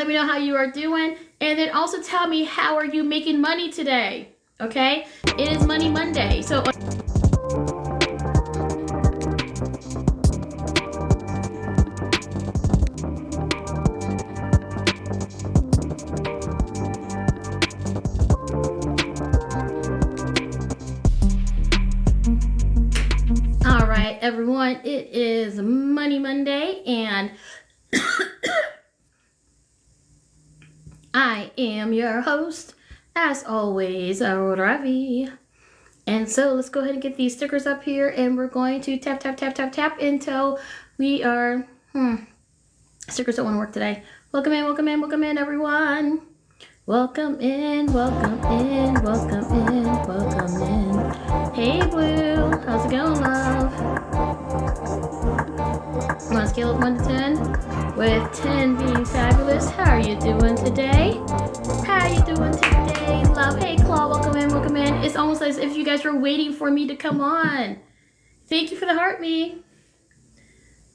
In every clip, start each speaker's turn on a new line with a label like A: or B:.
A: Let me know how you are doing. And then also tell me, how are you making money today? Okay? It is Money Monday. So all right, everyone, it is Money Monday, and I am your host, as always, Ravi. And so let's go ahead and get these stickers up here, and we're going to tap, tap, tap, tap, tap until we are, stickers don't want to work today. Welcome in, welcome in, welcome in, everyone. Welcome in, welcome in, welcome in, welcome in. Hey, Blue, how's it going, love? On a scale of 1 to 10, with 10 being fabulous, how are you doing today? How are you doing today, love? Hey, Claw, welcome in, welcome in. It's almost as if you guys were waiting for me to come on. Thank you for the heart me.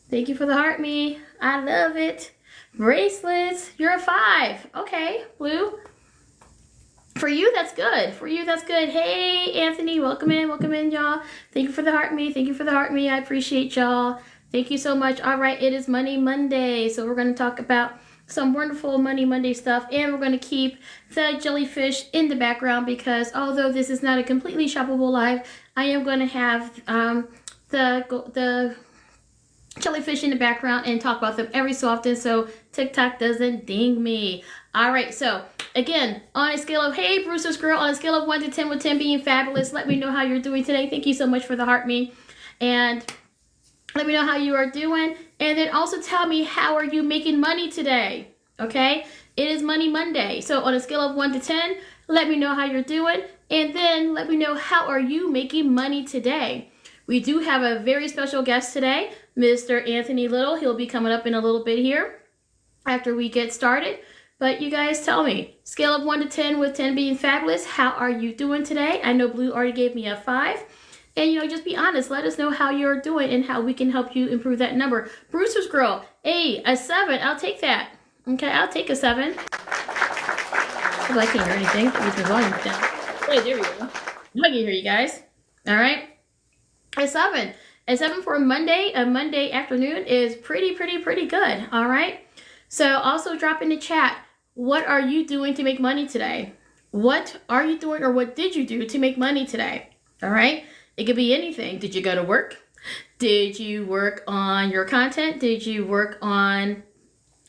A: Thank you for the heart me. I love it. Bracelets, you're a 5. Okay, Blue. For you, that's good. For you, that's good. Hey, Anthony, welcome in, y'all. Thank you for the heart me. Thank you for the heart me. I appreciate y'all. Thank you so much. All right, it is Money Monday, so we're going to talk about some wonderful Money Monday stuff, and we're going to keep the jellyfish in the background because although this is not a completely shoppable live, I am going to have the jellyfish in the background and talk about them every so often so TikTok doesn't ding me. All right, so again, on a scale of, hey, Brewster's girl, on a scale of 1 to 10, with 10 being fabulous, let me know how you're doing today. Thank you so much for the heart me. And let me know how you are doing. And then also tell me, how are you making money today? Okay, it is Money Monday. So on a scale of 1 to 10, let me know how you're doing. And then let me know, how are you making money today? We do have a very special guest today, Mr. Anthony Little. He'll be coming up in a little bit here after we get started. But you guys tell me, scale of 1 to 10, with 10 being fabulous, how are you doing today? I know Blue already gave me a 5. And, just be honest. Let us know how you're doing and how we can help you improve that number. Brewster's girl, hey, a 7. I'll take that. Okay, I'll take a 7. Oh, I can't hear anything. That means my volume's down. Wait, there we go. I can hear you guys. All right. A 7. A 7 for a Monday afternoon is pretty good. All right. So also drop in the chat, what are you doing to make money today? What are you doing, or what did you do to make money today? All right. It could be anything. Did you go to work? Did you work on your content? Did you work on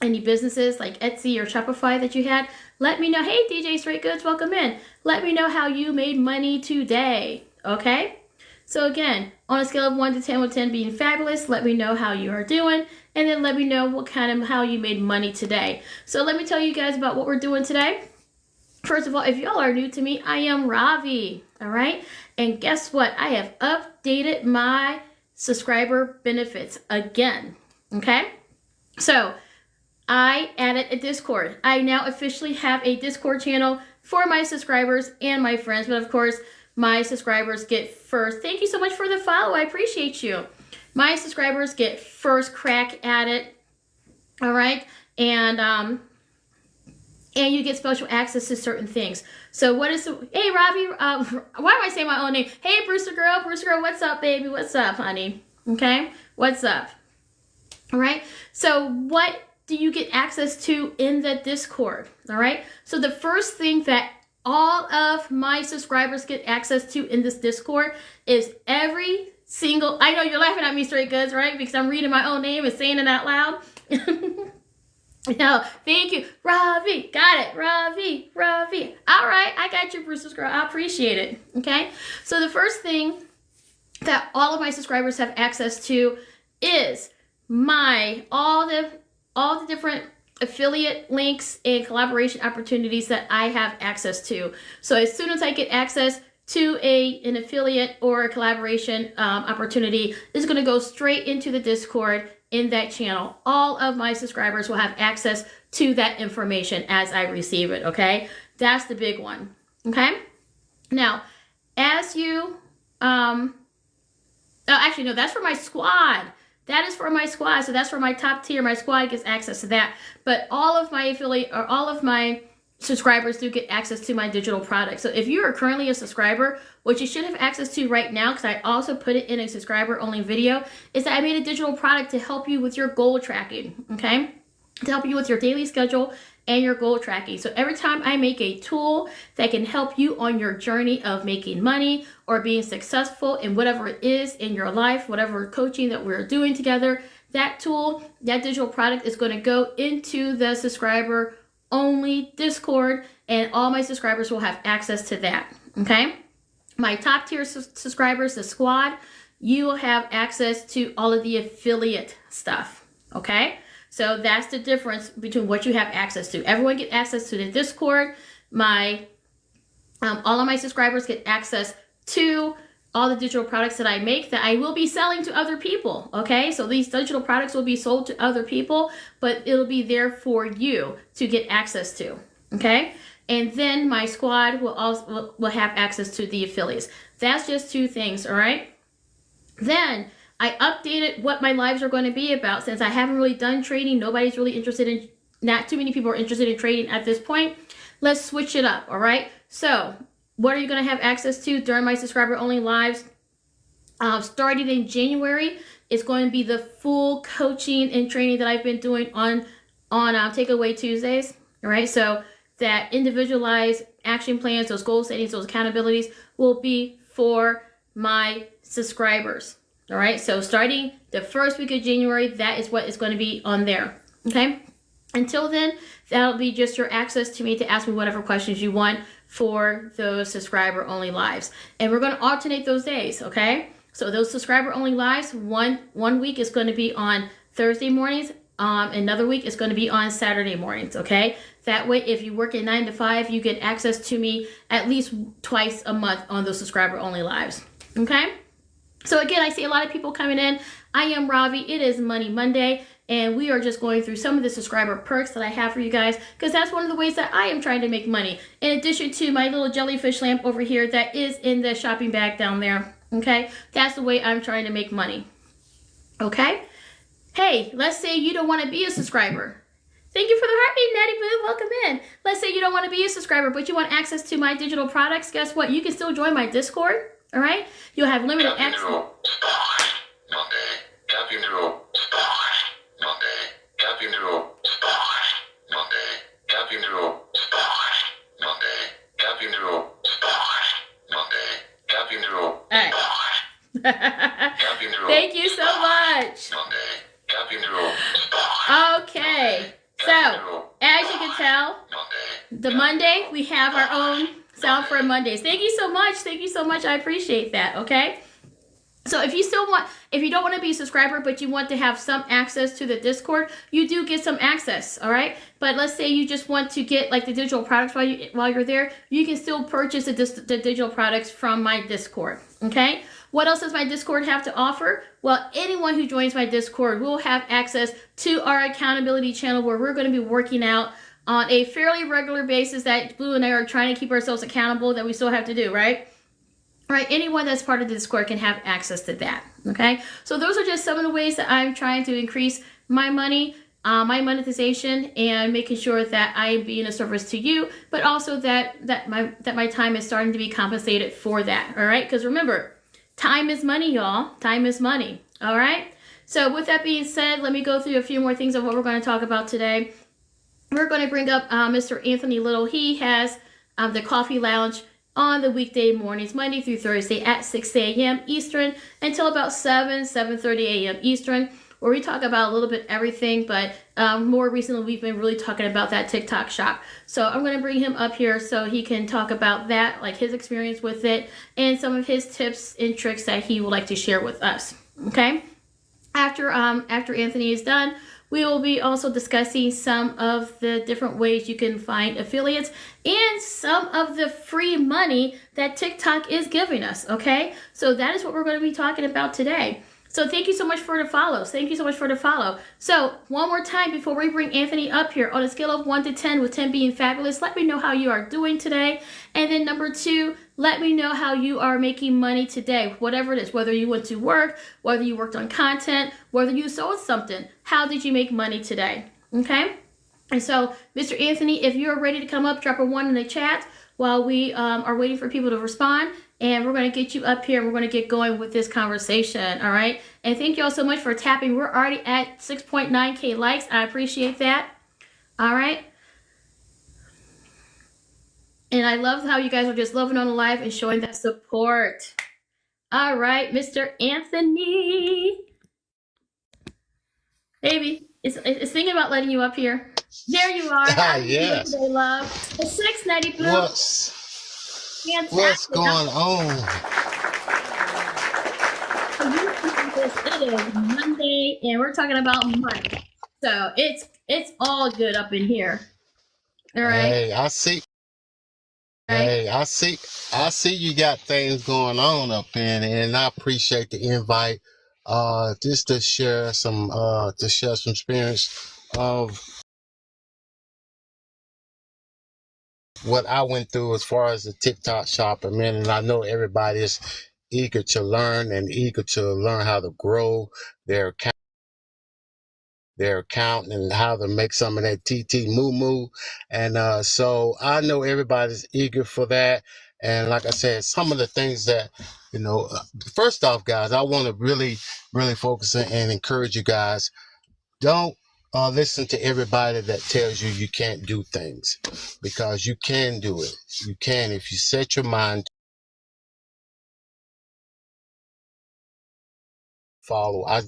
A: any businesses like Etsy or Shopify that you had? Let me know. Hey, DJ Straight Goods, welcome in. Let me know how you made money today. Okay. So again, on a scale of 1 to 10, with 10 being fabulous, let me know how you are doing, and then let me know how you made money today. So let me tell you guys about what we're doing today. First of all, if y'all are new to me, I am Ravi, all right? And guess what? I have updated my subscriber benefits again, okay? So I added a Discord. I now officially have a Discord channel for my subscribers and my friends, but of course, my subscribers get first. Thank you so much for the follow. I appreciate you. My subscribers get first crack at it. All right. And you get special access to certain things. So what is, hey, Robbie, why am I saying my own name? Hey, Brewster girl, what's up, baby? What's up, honey? Okay. What's up? All right. So what do you get access to in the Discord? All right. So the first thing that all of my subscribers get access to in this Discord is every single, I know you're laughing at me, Straight Goods, right? Because I'm reading my own name and saying it out loud. No, thank you. Ravi, got it. Ravi. All right, I got you, Brewster's girl. I appreciate it. Okay, so the first thing that all of my subscribers have access to is all the different affiliate links and collaboration opportunities that I have access to. So as soon as I get access to an affiliate or a collaboration opportunity, this is going to go straight into the Discord in that channel. All of my subscribers will have access to that information as I receive it, okay? That's the big one, okay? Now, as you, actually, no, that's for my squad. That is for my squad. So that's for my top tier. My squad gets access to that. But all of my affiliate or all of my subscribers do get access to my digital product. So if you are currently a subscriber, what you should have access to right now, because I also put it in a subscriber only video, is that I made a digital product to help you with your goal tracking, okay? To help you with your daily schedule and your goal tracking. So every time I make a tool that can help you on your journey of making money or being successful in whatever it is in your life, whatever coaching that we're doing together, that tool, that digital product is going to go into the subscriber only Discord, and all my subscribers will have access to that, okay? My top tier subscribers, the squad, you will have access to all of the affiliate stuff, okay? So that's the difference between what you have access to. Everyone get access to the Discord. All of my subscribers get access to all the digital products that I make that I will be selling to other people, okay? So these digital products will be sold to other people, but it'll be there for you to get access to, okay? And then my squad will also will have access to the affiliates. That's just 2 things, all right? Then I updated what my lives are going to be about. Since I haven't really done trading, nobody's really interested in, not too many people are interested in trading at this point. Let's switch it up, all right? So what are you going to have access to during my subscriber only lives? Starting in January, it's going to be the full coaching and training that I've been doing on Takeaway Tuesdays, all right? So that individualized action plans, those goal settings, those accountabilities will be for my subscribers, all right? So starting the first week of January, that is what is going to be on there, okay? Until then, that'll be just your access to me to ask me whatever questions you want for those subscriber only lives. And we're going to alternate those days, okay? So those subscriber only lives, one week is going to be on Thursday mornings. Another week is going to be on Saturday mornings, okay? That way, if you work at 9 to 5, you get access to me at least twice a month on those subscriber only lives, okay? So again, I see a lot of people coming in. I am Ravi. It is Money Monday, and we are just going through some of the subscriber perks that I have for you guys, because that's one of the ways that I am trying to make money. In addition to my little jellyfish lamp over here that is in the shopping bag down there, okay? That's the way I'm trying to make money, okay? Hey, let's say you don't want to be a subscriber. Thank you for the heartbeat, Natty Boo. Welcome in. Let's say you don't want to be a subscriber, but you want access to my digital products. Guess what? You can still join my Discord, all right? You'll have limited access. Thank you so much. Okay, so as you can tell, the Monday, we have our own sound for Mondays. Thank you so much. Thank you so much. I appreciate that, okay? So if you don't want to be a subscriber, but you want to have some access to the Discord, you do get some access, all right? But let's say you just want to get like the digital products while you're there, you can still purchase the digital products from my Discord, okay? What else does my Discord have to offer? Well, anyone who joins my Discord will have access to our accountability channel, where we're going to be working out on a fairly regular basis that Blue and I are trying to keep ourselves accountable, that we still have to do, right? Right, anyone that's part of the Discord can have access to that, okay? So those are just some of the ways that I'm trying to increase my money, my monetization, and making sure that I am being a service to you, but also that my time is starting to be compensated for that, all right? Because remember, time is money, y'all. Time is money, all right? So with that being said, let me go through a few more things of what we're going to talk about today. We're going to bring up Mr. Anthony Little. He has the Coffee Lounge on the weekday mornings, Monday through Thursday at 6 a.m. Eastern until about 7:30 a.m. Eastern, where we talk about a little bit everything, but more recently we've been really talking about that TikTok shop. So I'm going to bring him up here so he can talk about that, like his experience with it, and some of his tips and tricks that he would like to share with us, okay? After Anthony is done, we will be also discussing some of the different ways you can find affiliates and some of the free money that TikTok is giving us, okay? So that is what we're going to be talking about today. So thank you so much for the follows. Thank you so much for the follow. So one more time before we bring Anthony up here, on a scale of 1 to 10, with 10 being fabulous, let me know how you are doing today. And then number 2, let me know how you are making money today, whatever it is, whether you went to work, whether you worked on content, whether you sold something. How did you make money today? Okay? And so, Mr. Anthony, if you're ready to come up, drop a 1 in the chat while we are waiting for people to respond. And we're going to get you up here and we're going to get going with this conversation. All right. And thank you all so much for tapping. We're already at 6.9K likes. I appreciate that. All right. And I love how you guys are just loving on the live and showing that support. All right, Mr. Anthony. Baby, it's thinking about letting you up here. There you are. How
B: yes.
A: Today, love? It's 690 Blue.
B: What's going on?
A: It is Monday, and we're talking about money. So it's all good up in here. All right.
B: Hey, I see. Right? Hey, I see you got things going on up in, and I appreciate the invite. Just to share some experience of what I went through as far as the TikTok shop. And I know everybody is eager to learn and eager to learn how to grow their account and how to make some of that TT moo. And so I know everybody's eager for that. And like I said, some of the things that, first off, guys, I want to really, really focus and encourage you guys. Don't listen to everybody that tells you you can't do things, because you can do it. You can if you set your mind. Follow. I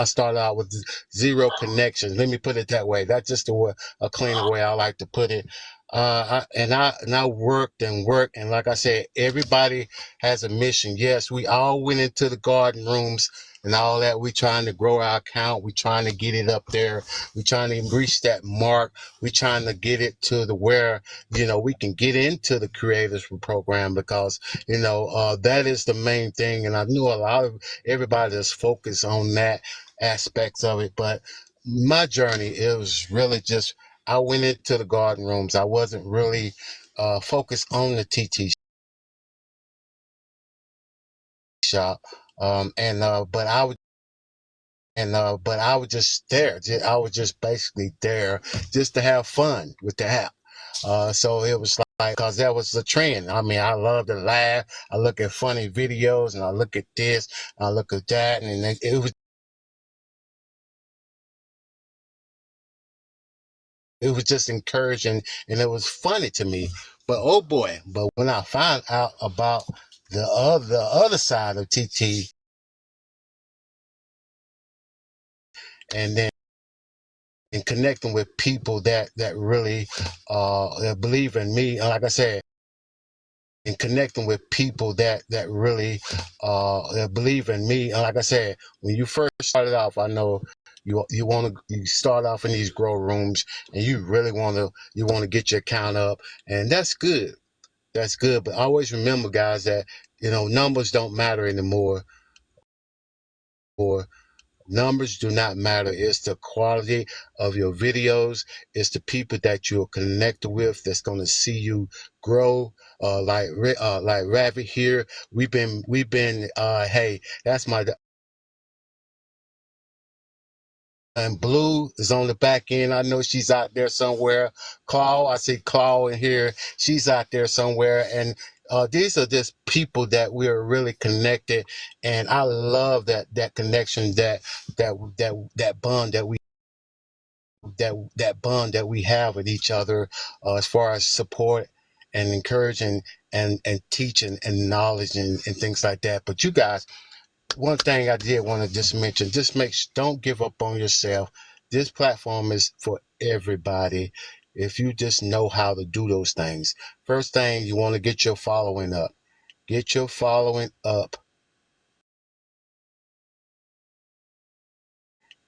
B: started out with 0 connections. Let me put it that way. That's just a cleaner way I like to put it. I worked, and like I said, everybody has a mission. Yes, we all went into the garden rooms and all that. We trying to grow our account. We trying to get it up there. We trying to reach that mark. We trying to get it to the where, we can get into the creators program, because, that is the main thing. And I knew a lot of everybody is focused on that aspects of it. But my journey, it was really just, I went into the garden rooms. I wasn't really focused on the TT shop. But I was just there. I was just basically there just to have fun with the app. So it was like, because that was the trend. I mean, I love to laugh. I look at funny videos, and I look at this, I look at that, and it was just encouraging, and it was funny to me. But oh boy, but when I found out about the other side of TT, and then and connecting with people that really believe in me, and like I said, and connecting with people that really believe in me, and like I said, when you first started off, I know you start off in these grow rooms, and you really want to get your account up, and that's good. That's good. But always remember, guys, that numbers don't matter anymore. Or numbers do not matter. It's the quality of your videos. It's the people that you're connected with that's going to see you grow. Like Ravi here, we've been. Hey, that's my. And Blue is on the back end. I know she's out there somewhere. Claw, I see Claw in here. She's out there somewhere. And these are just people that we are really connected. And I love that connection, that bond that bond that we have with each other, as far as support and encouraging and teaching and knowledge and things like that. But you guys, one thing I did want to just mention, don't give up on yourself. This platform is for everybody. If you just know how to do those things. First thing, you want to get your following up. Get your following up.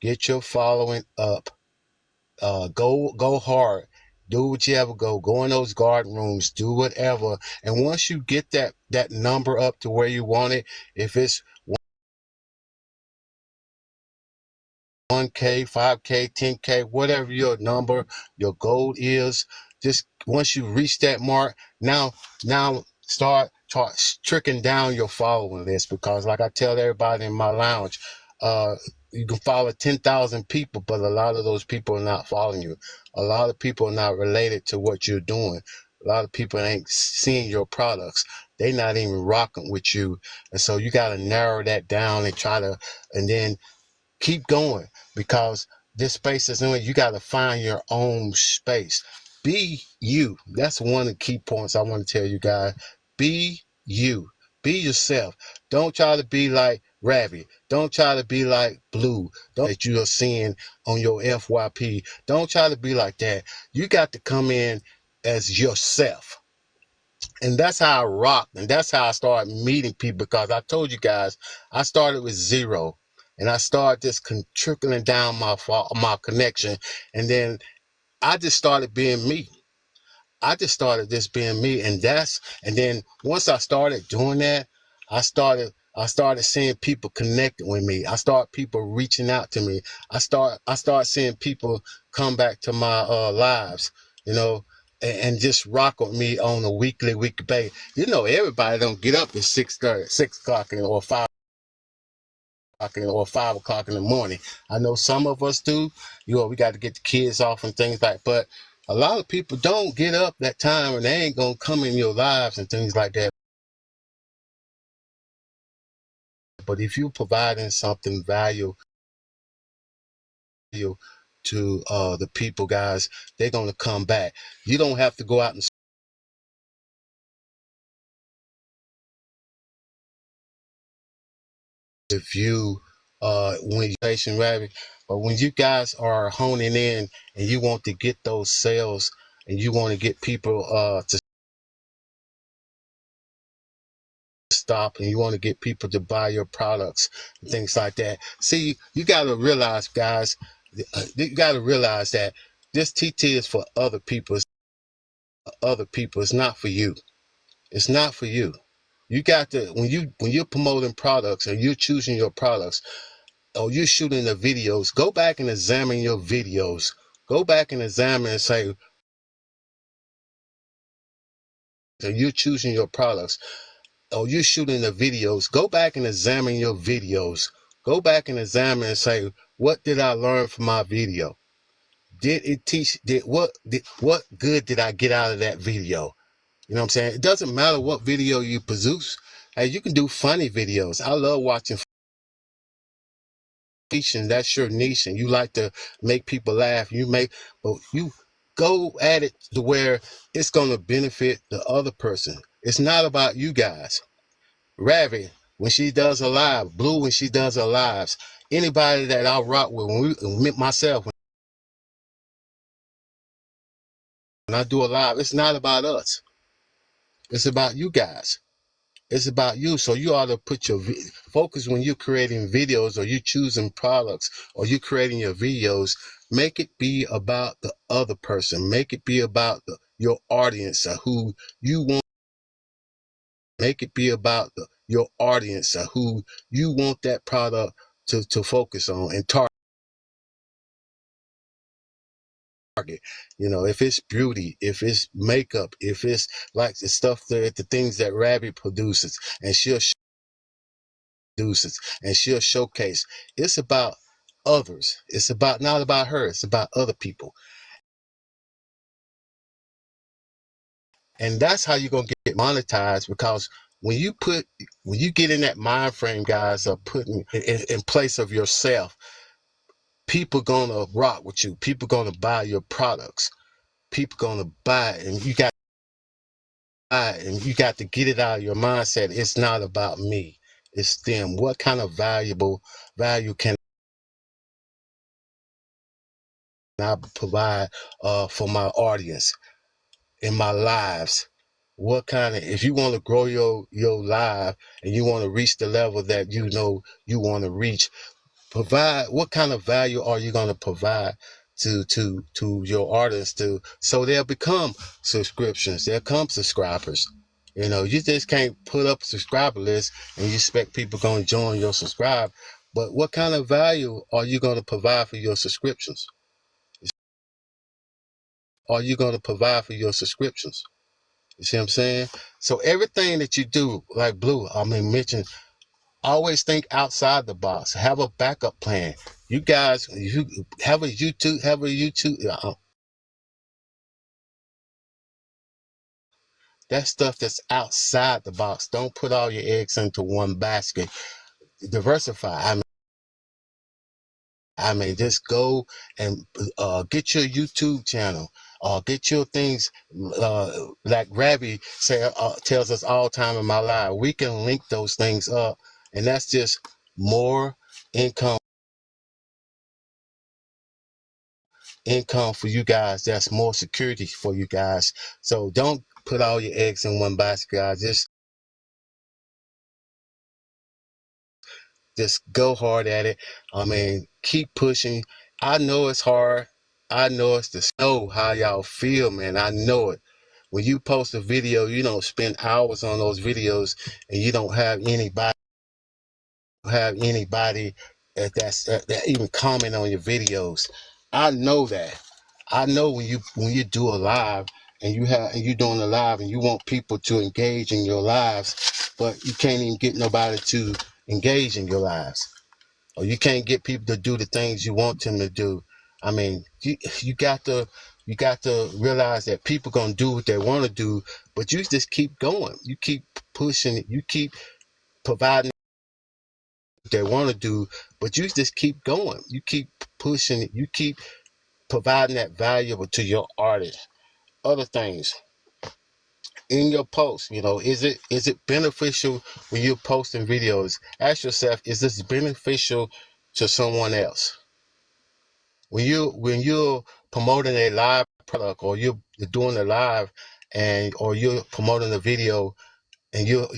B: Get your following up. Go hard. Do whatever. Go in those garden rooms. Do whatever. And once you get that number up to where you want it, if it's 1K, 5K, 10K, whatever your number, your goal is. Just once you reach that mark, now start tricking down your following list, because like I tell everybody in my lounge, you can follow 10,000 people, but a lot of those people are not following you. A lot of people are not related to what you're doing. A lot of people ain't seeing your products. They not even rocking with you. And so you got to narrow that down and and then keep going, because this space is new. You got to find your own space. Be you. That's one of the key points I want to tell you guys. Be you. Be yourself. Don't try to be like Ravi. Don't try to be like Blue. Don't that you are seeing on your FYP. Don't try to be like that. You got to come in as yourself. And that's how I rocked. And that's how I started meeting people, because I told you guys, I started with zero. And I started just trickling down my connection. And then I just started being me. I just started just being me. And then once I started doing that, I started seeing people connecting with me. I started people reaching out to me. I started seeing people come back to my lives, you know, and just rock with me on a weekly basis. You know, everybody don't get up at 6:30, 6 o'clock or 5 o'clock in the morning. I know some of us do. You know, we got to get the kids off and things like. But a lot of people don't get up that time, and they ain't gonna come in your lives and things like that. But if you providing something valuable to the people, guys, they're gonna come back. You don't have to go out and if you when you patient rabbit, but when you guys are honing in and you want to get those sales and you want to get people to stop, and you want to get people to buy your products and things like that. See, you got to realize, guys, you got to realize that this TT is for other people. It's not for you. It's not for you. You got to, when you're promoting products and you're choosing your products, or you're shooting the videos, go back and examine your videos. Go back and examine and say, so you're choosing your products, or you're shooting the videos, go back and examine your videos. Go back and examine and say, what did I learn from my video? Did it teach, what good did I get out of that video? You know what I'm saying? It doesn't matter what video you produce. Hey, you can do funny videos. I love watching. That's your niche, and you like to make people laugh. But you go at it to where it's going to benefit the other person. It's not about you guys. Ravi, when she does her live, Blue, when she does her lives, anybody that I rock with, myself, when I do a live, it's not about us. It's about you guys. It's about you. So you ought to put your focus when you're creating videos, or you choosing products, or you creating your videos. Make it be about the other person. Make it be about your audience, who you want. Make it be about your audience, who you want that product to focus on and target. You know, if it's beauty, if it's makeup, if it's like the stuff the things that Rabbit produces, and she'll showcase. It's about others. It's about not about her. It's about other people. And that's how you're gonna get monetized, because when you get in that mind frame, guys, of putting in place of yourself, people gonna rock with you. People gonna buy your products. People gonna buy it, and you got to get it out of your mindset. It's not about me. It's them. What kind of value can I provide for my audience in my lives? What kind of, if you want to grow your live and you want to reach the level that you know you want to reach, provide, what kind of value are you going to provide to your artists, so they'll become subscriptions, they'll come subscribers. You know, you just can't put up a subscriber list and you expect people going to join your subscribe. But what kind of value are you going to provide for your subscriptions? Are you going to provide for your subscriptions? You see what I'm saying? So everything that you do, like Blue, mention, always think outside the box. Have a backup plan. You guys, you have a YouTube. That stuff that's outside the box. Don't put all your eggs into one basket. Diversify. Just go and get your YouTube channel. Get your things like Ravi tells us all time in my life. We can link those things up, and that's just more income for you guys. That's more security for you guys. So don't put all your eggs in one basket, guys. Just go hard at it. Keep pushing. I know it's hard. I know it's to know how y'all feel, man. I know it. When you post a video, you don't spend hours on those videos, and you don't have anybody that even comment on your videos. I know that. I know when you do a live and you're doing a live and you want people to engage in your lives, but you can't even get nobody to engage in your lives, or you can't get people to do the things you want them to do. You got to realize that people gonna do what they want to do, but you just keep going. You keep pushing it. You keep providing what they want to do, but you just keep going. You keep pushing it. You keep providing that valuable to your artist. Other things in your post, is it beneficial when you're posting videos? Ask yourself, is this beneficial to someone else? When you're promoting a live product, or you're doing a live, or you're promoting a video, and you're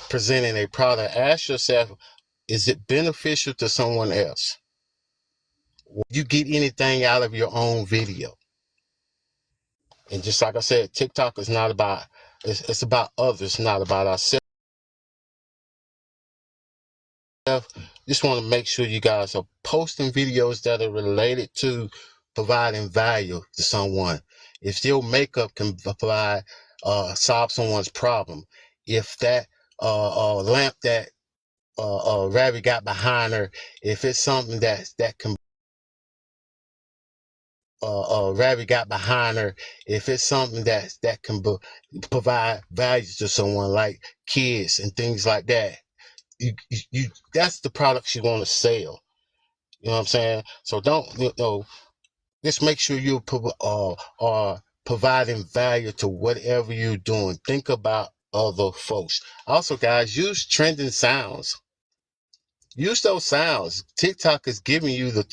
B: presenting a product, ask yourself, is it beneficial to someone else? Will you get anything out of your own video? And just like I said, TikTok is not about, it's about others, not about ourselves. Just want to make sure you guys are posting videos that are related to providing value to someone. If your makeup can provide, solve someone's problem, if that lamp that Ravi got behind her, if it's something that can Ravi got behind her, if it's something that can provide value to someone, like kids and things like that, you that's the product you want to sell. You know what I'm saying? So don't, just make sure you are providing value to whatever you're doing. Think about other folks. Also, guys, use trending sounds. Use those sounds. TikTok is giving you the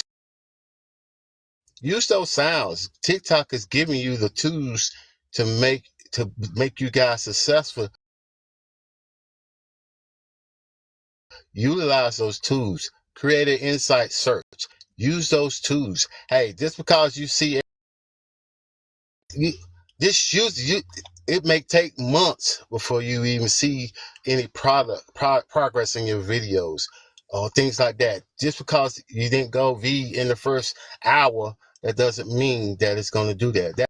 B: Use those sounds. TikTok is giving you the tools to make you guys successful. Utilize those tools. Create an insight search. Use those tools. Hey, just because you see you, it may take months before you even see any progress in your videos or things like that. Just because you didn't go in the first hour, that doesn't mean that it's going to do that.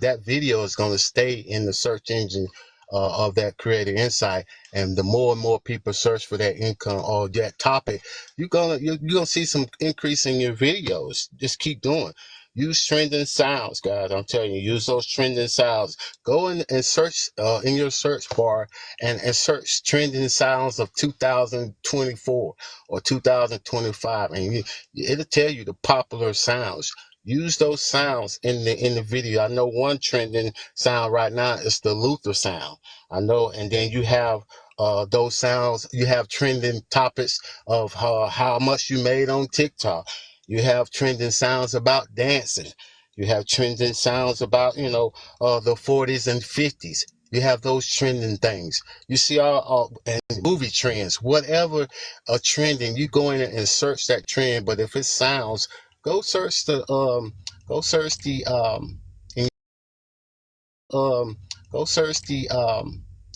B: That video is going to stay in the search engine of that creative insight, and the more and more people search for that income or that topic, you're gonna see some increase in your videos. Just keep doing. Use trending sounds, guys. I'm telling you, use those trending sounds. Go in and search in your search bar and search trending sounds of 2024 or 2025, and it'll tell you the popular sounds. Use those sounds in the video. I know one trending sound right now is the Luther sound. I know, and then you have those sounds. You have trending topics of how much you made on TikTok. You have trending sounds about dancing. You have trending sounds about the 40s and 50s. You have those trending things. You see all and movie trends, whatever trending. You go in and search that trend. But if it sounds, go search in, um, go search in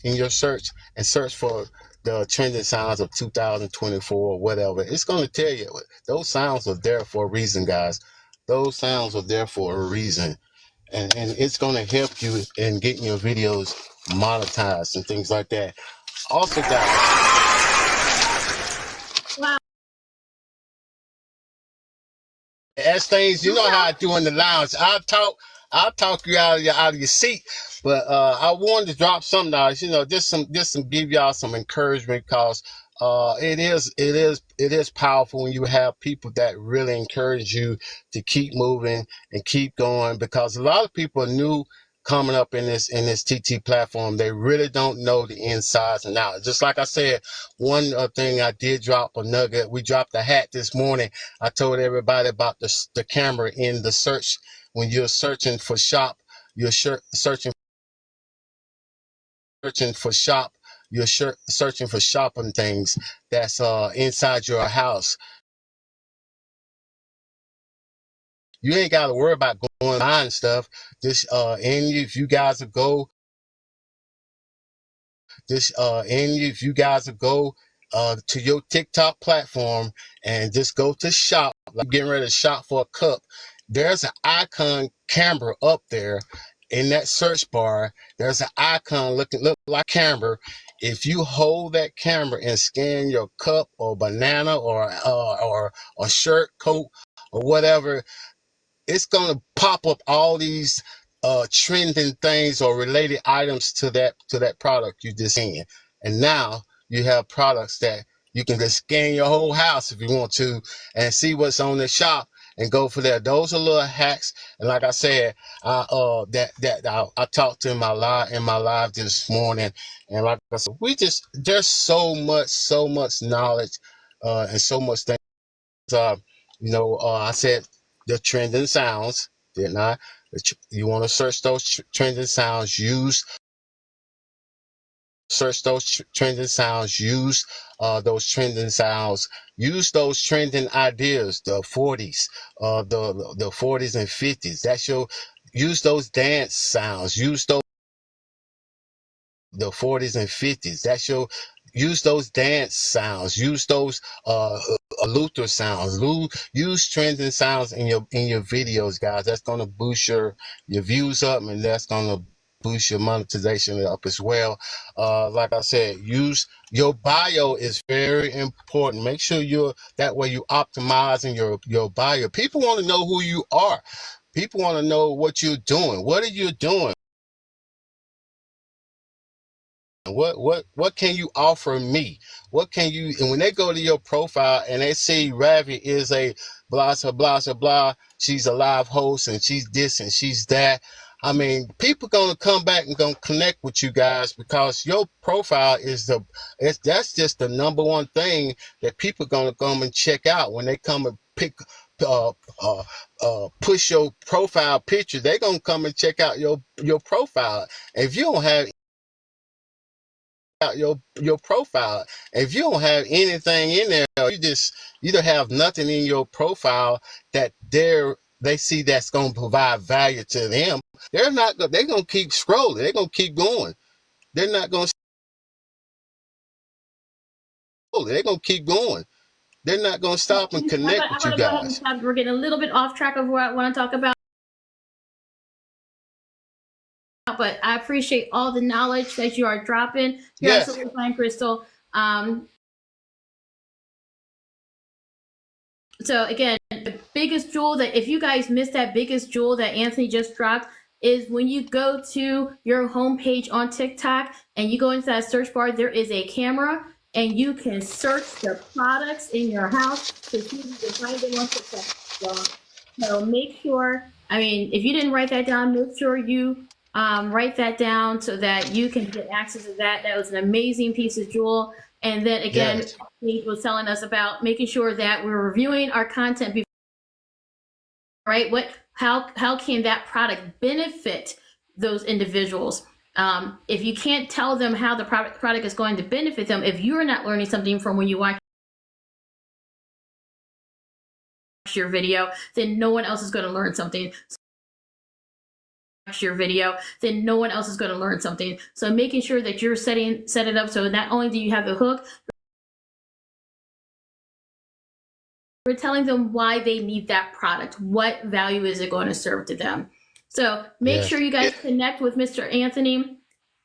B: your search and search for the trending sounds of 2024 or whatever. It's going to tell you those sounds are there for a reason, guys. Those sounds are there for a reason. And it's going to help you in getting your videos monetized and things like that. Also, guys.
A: Wow.
B: As things, you know how I do in the lounge. I'll talk you out of your seat. But I wanted to drop some knowledge, just some give y'all some encouragement, because it is powerful when you have people that really encourage you to keep moving and keep going, because a lot of people are new coming up in this TT platform. They really don't know the insides and outs. Just like I said, one thing I did drop a nugget. We dropped a hat this morning. I told everybody about the camera in the search. When you're searching for shop, you're searching for shop, you're searching for shopping things that's inside your house. You ain't got to worry about going buying stuff. Just if you guys will go to your TikTok platform and just go to shop, like getting ready to shop for a cup. There's an icon camera up there in that search bar. There's an icon look like camera. If you hold that camera and scan your cup or banana or shirt, coat, or whatever, it's going to pop up all these trending things or related items to that product you just seen. And now you have products that you can just scan your whole house if you want to and see what's on the shop and go for that. Those are little hacks. And like I said, I talked in my live this morning, and like I said, there's so much knowledge and so much things. I said the trending sounds, didn't I? You want to search those trending sounds. Search those trending sounds. Use those trending sounds. Use those trending ideas. The 40s, the 40s and 50s. Use those dance sounds. Use those the 40s and 50s. Use those dance sounds. Use those Luther sounds. Use trending sounds in your videos, guys. That's gonna boost your views up, and that's gonna boost your monetization up as well. Like I said, use your bio is very important. Make sure that way you optimizing your bio. People want to know who you are. People want to know what you're doing. What are you doing? What can you offer me? And when they go to your profile and they see Ravi is a blah blah blah blah blah, she's a live host and she's this and she's that. I mean, people gonna come back and gonna connect with you guys, because your profile that's just the number one thing that people gonna come and check out when they come and push your profile picture. They're gonna come and check out your profile. If you don't have out your profile. If you don't have anything in there, you don't have nothing in your profile that they see that's going to provide value to them. They're going to keep scrolling. They're going to keep going. They're not going to scroll. They're going to keep going. They're not going to stop and connect with you guys.
A: We're getting a little bit off track of what I want to talk about. But I appreciate all the knowledge that you are dropping. You're absolutely fine, Crystal. So again, the biggest jewel that, if you guys missed that biggest jewel that Anthony just dropped, is when you go to your homepage on TikTok and you go into that search bar, there is a camera and you can search the products in your house to see if you can find them on TikTok. So make sure, if you didn't write that down, make sure you write that down so that you can get access to that. That was an amazing piece of jewel. And then again, he was telling us about making sure that we're reviewing our content before, right? How can that product benefit those individuals? If you can't tell them how the product is going to benefit them, if you're not learning something from when you watch your video, then no one else is going to learn something. your video, then no one else is going to learn something. So making sure that you're set it up so not only do you have the hook, we're telling them why they need that product. What value is it going to serve to them? So make sure you guys connect with Mr. Anthony.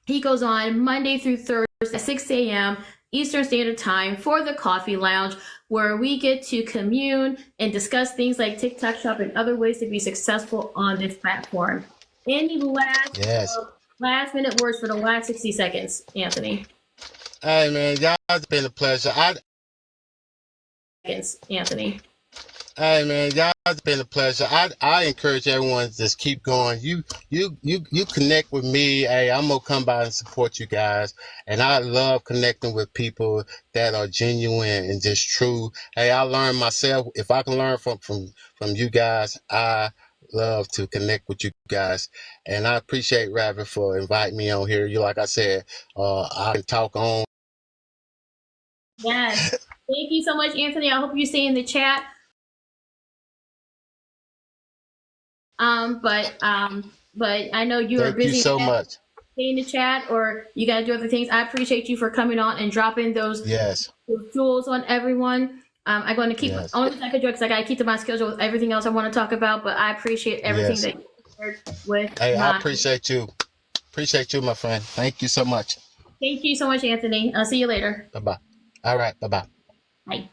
A: He goes on Monday through Thursday at 6 a.m. Eastern Standard Time for the Coffee Lounge, where we get to commune and discuss things like TikTok Shop and other ways to be successful on this platform. Any last minute words for the last 60 seconds, Anthony?
B: Hey man, y'all, it's been a pleasure.
A: Anthony.
B: Hey man, y'all, it's been a pleasure. I encourage everyone to just keep going. You connect with me. Hey, I'm gonna come by and support you guys. And I love connecting with people that are genuine and just true. Hey, I learn myself. If I can learn from you guys, I love to connect with you guys. And I appreciate Ravi for inviting me on here. Like I said, I can talk on.
A: Yes. Thank you so much, Anthony. I hope you stay in the chat. But I know you are busy.
B: Thank you so much.
A: Stay in the chat, or you gotta do other things. I appreciate you for coming on and dropping those jewels on everyone. I'm going to keep only thing I could do because I gotta keep to my schedule with everything else I want to talk about. But I appreciate everything that you shared with.
B: Hey, I appreciate you. Appreciate you, my friend. Thank you so much.
A: Thank you so much, Anthony. I'll see you later.
B: Bye bye. All right. Bye bye.
A: Bye.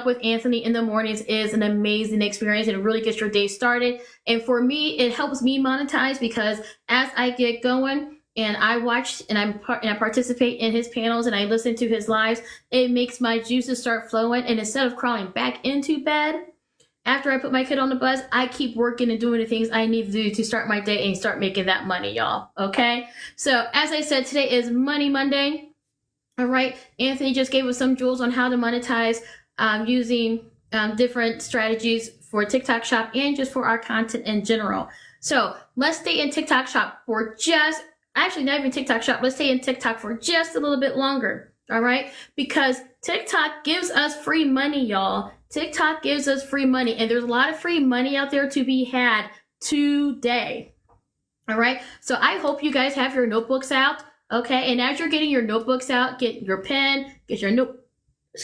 A: With Anthony in the mornings is an amazing experience, and it really gets your day started. And for me, it helps me monetize because as I get going and I watch and I participate in his panels and I listen to his lives, it makes my juices start flowing. And instead of crawling back into bed after I put my kid on the bus, I keep working and doing the things I need to do to start my day and start making that money, y'all. Okay. So as I said, today is Money Monday. All right. Anthony just gave us some jewels on how to monetize using different strategies for TikTok Shop and just for our content in general. So let's stay in TikTok Shop for actually not even TikTok Shop, let's stay in TikTok for just a little bit longer, all right? Because TikTok gives us free money, y'all. TikTok gives us free money, and there's a lot of free money out there to be had today. All right, so I hope you guys have your notebooks out, okay? And as you're getting your notebooks out, get your pen, get your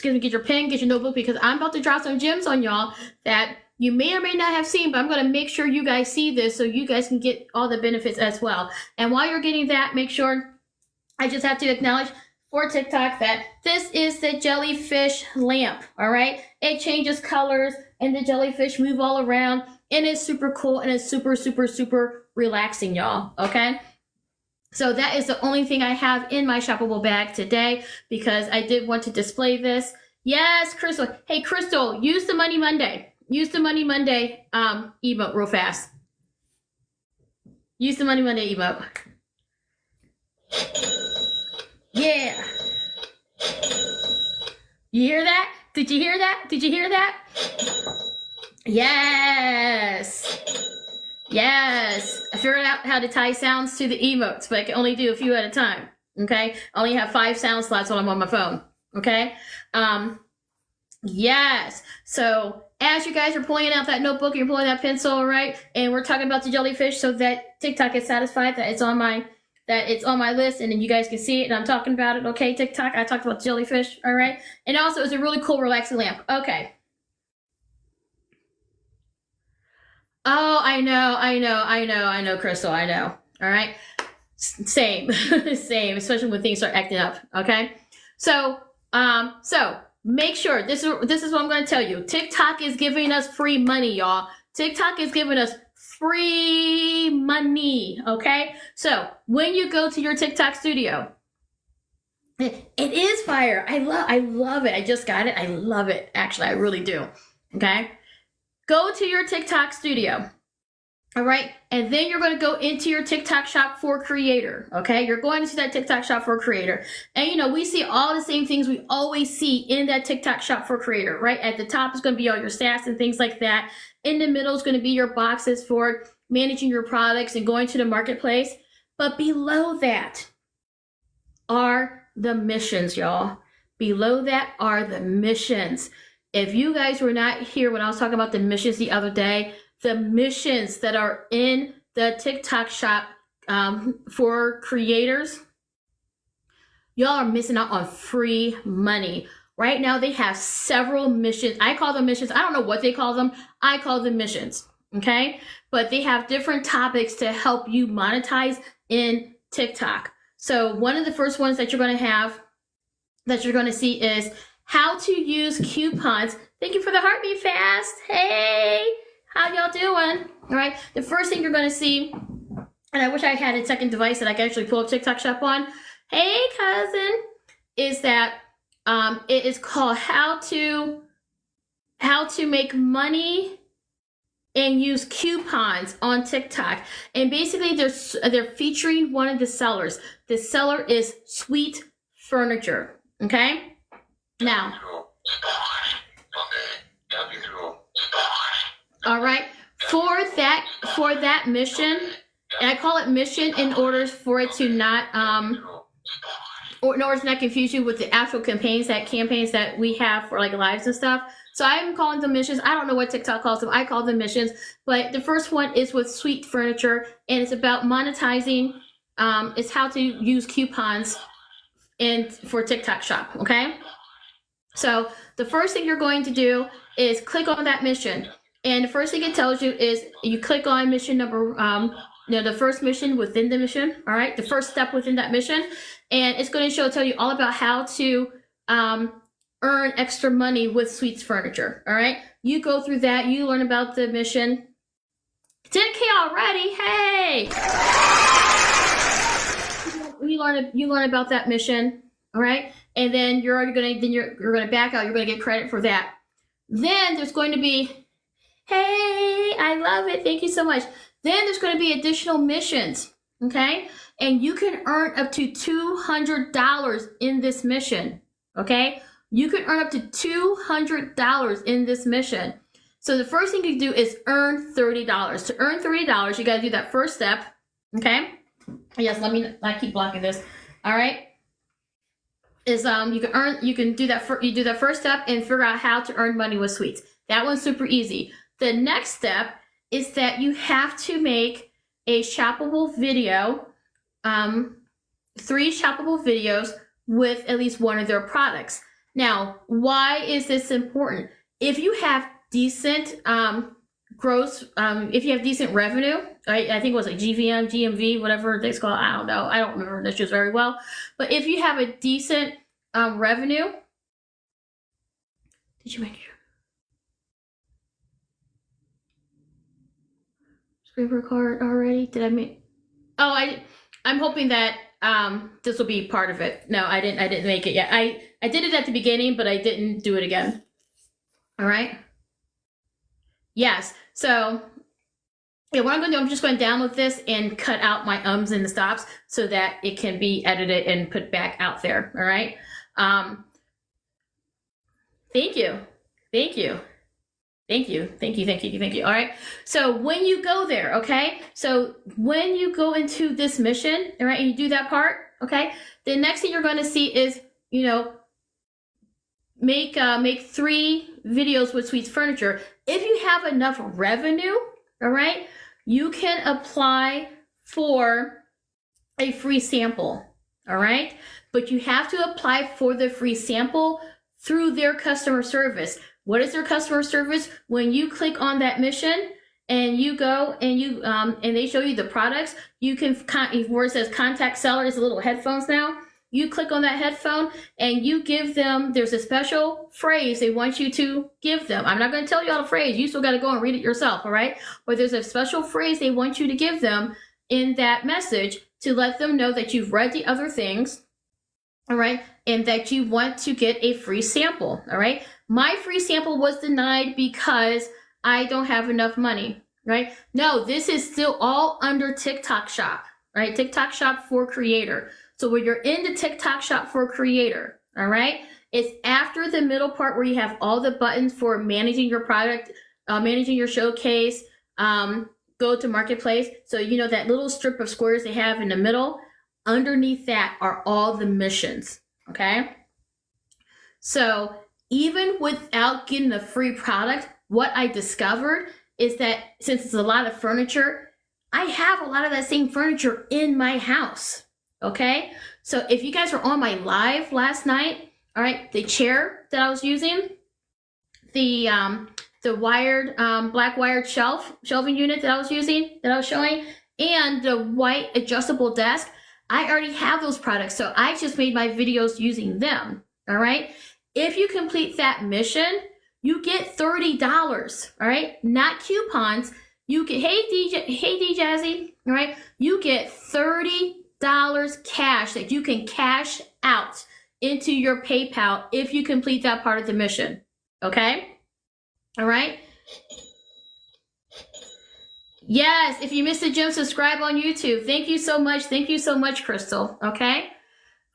A: get your pen, get your notebook, because I'm about to drop some gems on y'all that you may or may not have seen, but I'm going to make sure you guys see this so you guys can get all the benefits as well. And while you're getting that, make sure, I just have to acknowledge for TikTok that this is the jellyfish lamp, all right? It changes colors and the jellyfish move all around, and it's super cool, and it's super, super, super relaxing, y'all, okay? So that is the only thing I have in my shoppable bag today because I did want to display this. Yes, Crystal. Hey, Crystal, use the Money Monday. Use the Money Monday emote real fast. Use the Money Monday emote. Yeah. You hear that? Did you hear that? Did you hear that? Yes. Yes. I figured out how to tie sounds to the emotes, but I can only do a few at a time. Okay? I only have 5 sound slots when I'm on my phone. Okay? Yes. So as you guys are pulling out that notebook, you're pulling that pencil, right? And we're talking about the jellyfish so that TikTok is satisfied that it's on my list, and then you guys can see it and I'm talking about it. Okay, TikTok, I talked about the jellyfish, all right? And also it's a really cool relaxing lamp. Okay. Oh, I know, Crystal, I know. All right. Same, same, especially when things start acting up. Okay. So make sure this is what I'm going to tell you. TikTok is giving us free money, y'all. TikTok is giving us free money. Okay. So when you go to your TikTok studio, it is fire. I love it. I just got it. I love it. Actually, I really do. Okay. Go to your TikTok studio. All right. And then you're going to go into your TikTok shop for creator. Okay. You're going into that TikTok shop for creator. And you know, we see all the same things we always see in that TikTok shop for creator, right? At the top is going to be all your stats and things like that. In the middle is going to be your boxes for managing your products and going to the marketplace. But below that are the missions, y'all. Below that are the missions. If you guys were not here when I was talking about the missions the other day, the missions that are in the TikTok shop for creators, y'all are missing out on free money. Right now, they have several missions. I call them missions. I don't know what they call them. I call them missions, okay? But they have different topics to help you monetize in TikTok. So one of the first ones that you're going to have, that you're going to see is how to use coupons. Thank you for the heartbeat fast. Hey, how y'all doing? All right. The first thing you're going to see, and I wish I had a second device that I could actually pull up TikTok shop on. Hey, cousin, is that it is called how to make money and use coupons on TikTok. And basically they're featuring one of the sellers. The seller is Sweet Furniture. Okay. Now, all right, for that mission, and I call it mission in order for it to not or in order to not confuse you with the actual campaigns that we have for like lives and stuff. So I'm calling them missions. I don't know what TikTok calls them. I call them missions. But the first one is with Sweet Furniture, and it's about monetizing. It's how to use coupons for TikTok shop. Okay. So the first thing you're going to do is click on that mission. And the first thing it tells you is you click on mission number, the first mission within the mission. All right. The first step within that mission. And it's going to tell you all about how to earn extra money with Sweet's Furniture. All right. You go through that. You learn about the mission. 10K already. Hey. You learn about that mission. All right. And then you're gonna back out. You're gonna get credit for that. Then there's going to be, hey, I love it. Thank you so much. Then there's going to be additional missions. Okay. And you can earn up to $200 in this mission. Okay. You can earn up to $200 in this mission. So the first thing you do is earn $30. To earn $30, you got to do that first step. Okay. Yes. I keep blocking this. All right. is you can do that you do that first step and figure out how to earn money with sweets. That one's super easy. The next step is that you have to make a shoppable video, 3 shoppable videos with at least one of their products. Now, why is this important? If you have decent gross, if you have decent revenue, right? I think it was like GVM, GMV, whatever it's called. I don't know. I don't remember this just very well. But if you have a decent revenue, did you make your screen record already? Did I make? Oh, I'm hoping that this will be part of it. No, I didn't make it yet. I did it at the beginning, but I didn't do it again. All right. Yes. So yeah, what I'm going to do, I'm just going to download this and cut out my ums and the stops so that it can be edited and put back out there. All right. Thank you. Thank you. Thank you. Thank you. Thank you. Thank you. All right. So when you go there, okay. So when you go into this mission, all right, and you do that part, okay, the next thing you're going to see is, make 3 videos with Sweets Furniture. If you have enough revenue, all right, you can apply for a free sample, all right? But you have to apply for the free sample through their customer service. What is their customer service? When you click on that mission and you go and and they show you the products, you can, where it says contact seller, is the little headphones now. You click on that headphone and you give them, there's a special phrase they want you to give them. I'm not going to tell you all the phrase. You still got to go and read it yourself, all right? But there's a special phrase they want you to give them in that message to let them know that you've read the other things, all right? And that you want to get a free sample, all right? My free sample was denied because I don't have enough money, right? No, this is still all under TikTok Shop, right? TikTok Shop for Creator. So when you're in the TikTok Shop for Creator, all right, it's after the middle part where you have all the buttons for managing your product, managing your showcase, go to marketplace. So that little strip of squares they have in the middle, underneath that are all the missions, okay? So even without getting a free product, what I discovered is that since it's a lot of furniture, I have a lot of that same furniture in my house. Okay, so if you guys were on my live last night, all right, the chair that I was using, the wired black wired shelving unit that I was using, that I was showing, and the white adjustable desk, I already have those products, so I just made my videos using them. All right, if you complete that mission, you get $30. All right, not coupons. You get hey Jazzy, all right, you get $30 cash that you can cash out into your PayPal if you complete that part of the mission. Okay? All right? Yes, if you missed the gym, subscribe on YouTube. Thank you so much. Thank you so much, Crystal. Okay?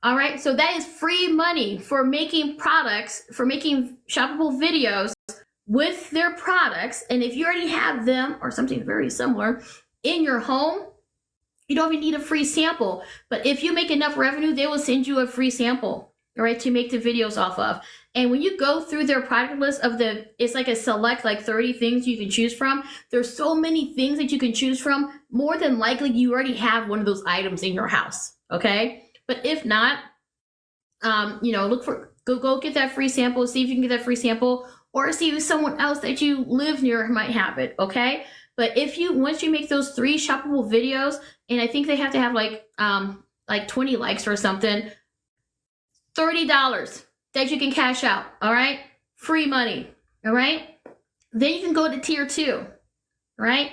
A: All right, so that is free money for making products, for making shoppable videos with their products. And if you already have them or something very similar in your home, you don't even need a free sample. But if you make enough revenue, they will send you a free sample, all right, to make the videos off of. And when you go through their product list it's like a select, like 30 things you can choose from. There's so many things that you can choose from. More than likely, you already have one of those items in your house, okay? But if not, look for, go get that free sample, see if you can get that free sample, or see if someone else that you live near might have it, okay? But once you make those 3 shoppable videos, and I think they have to have like 20 likes or something, $30 that you can cash out, all right? Free money, all right? Then you can go to tier 2, right?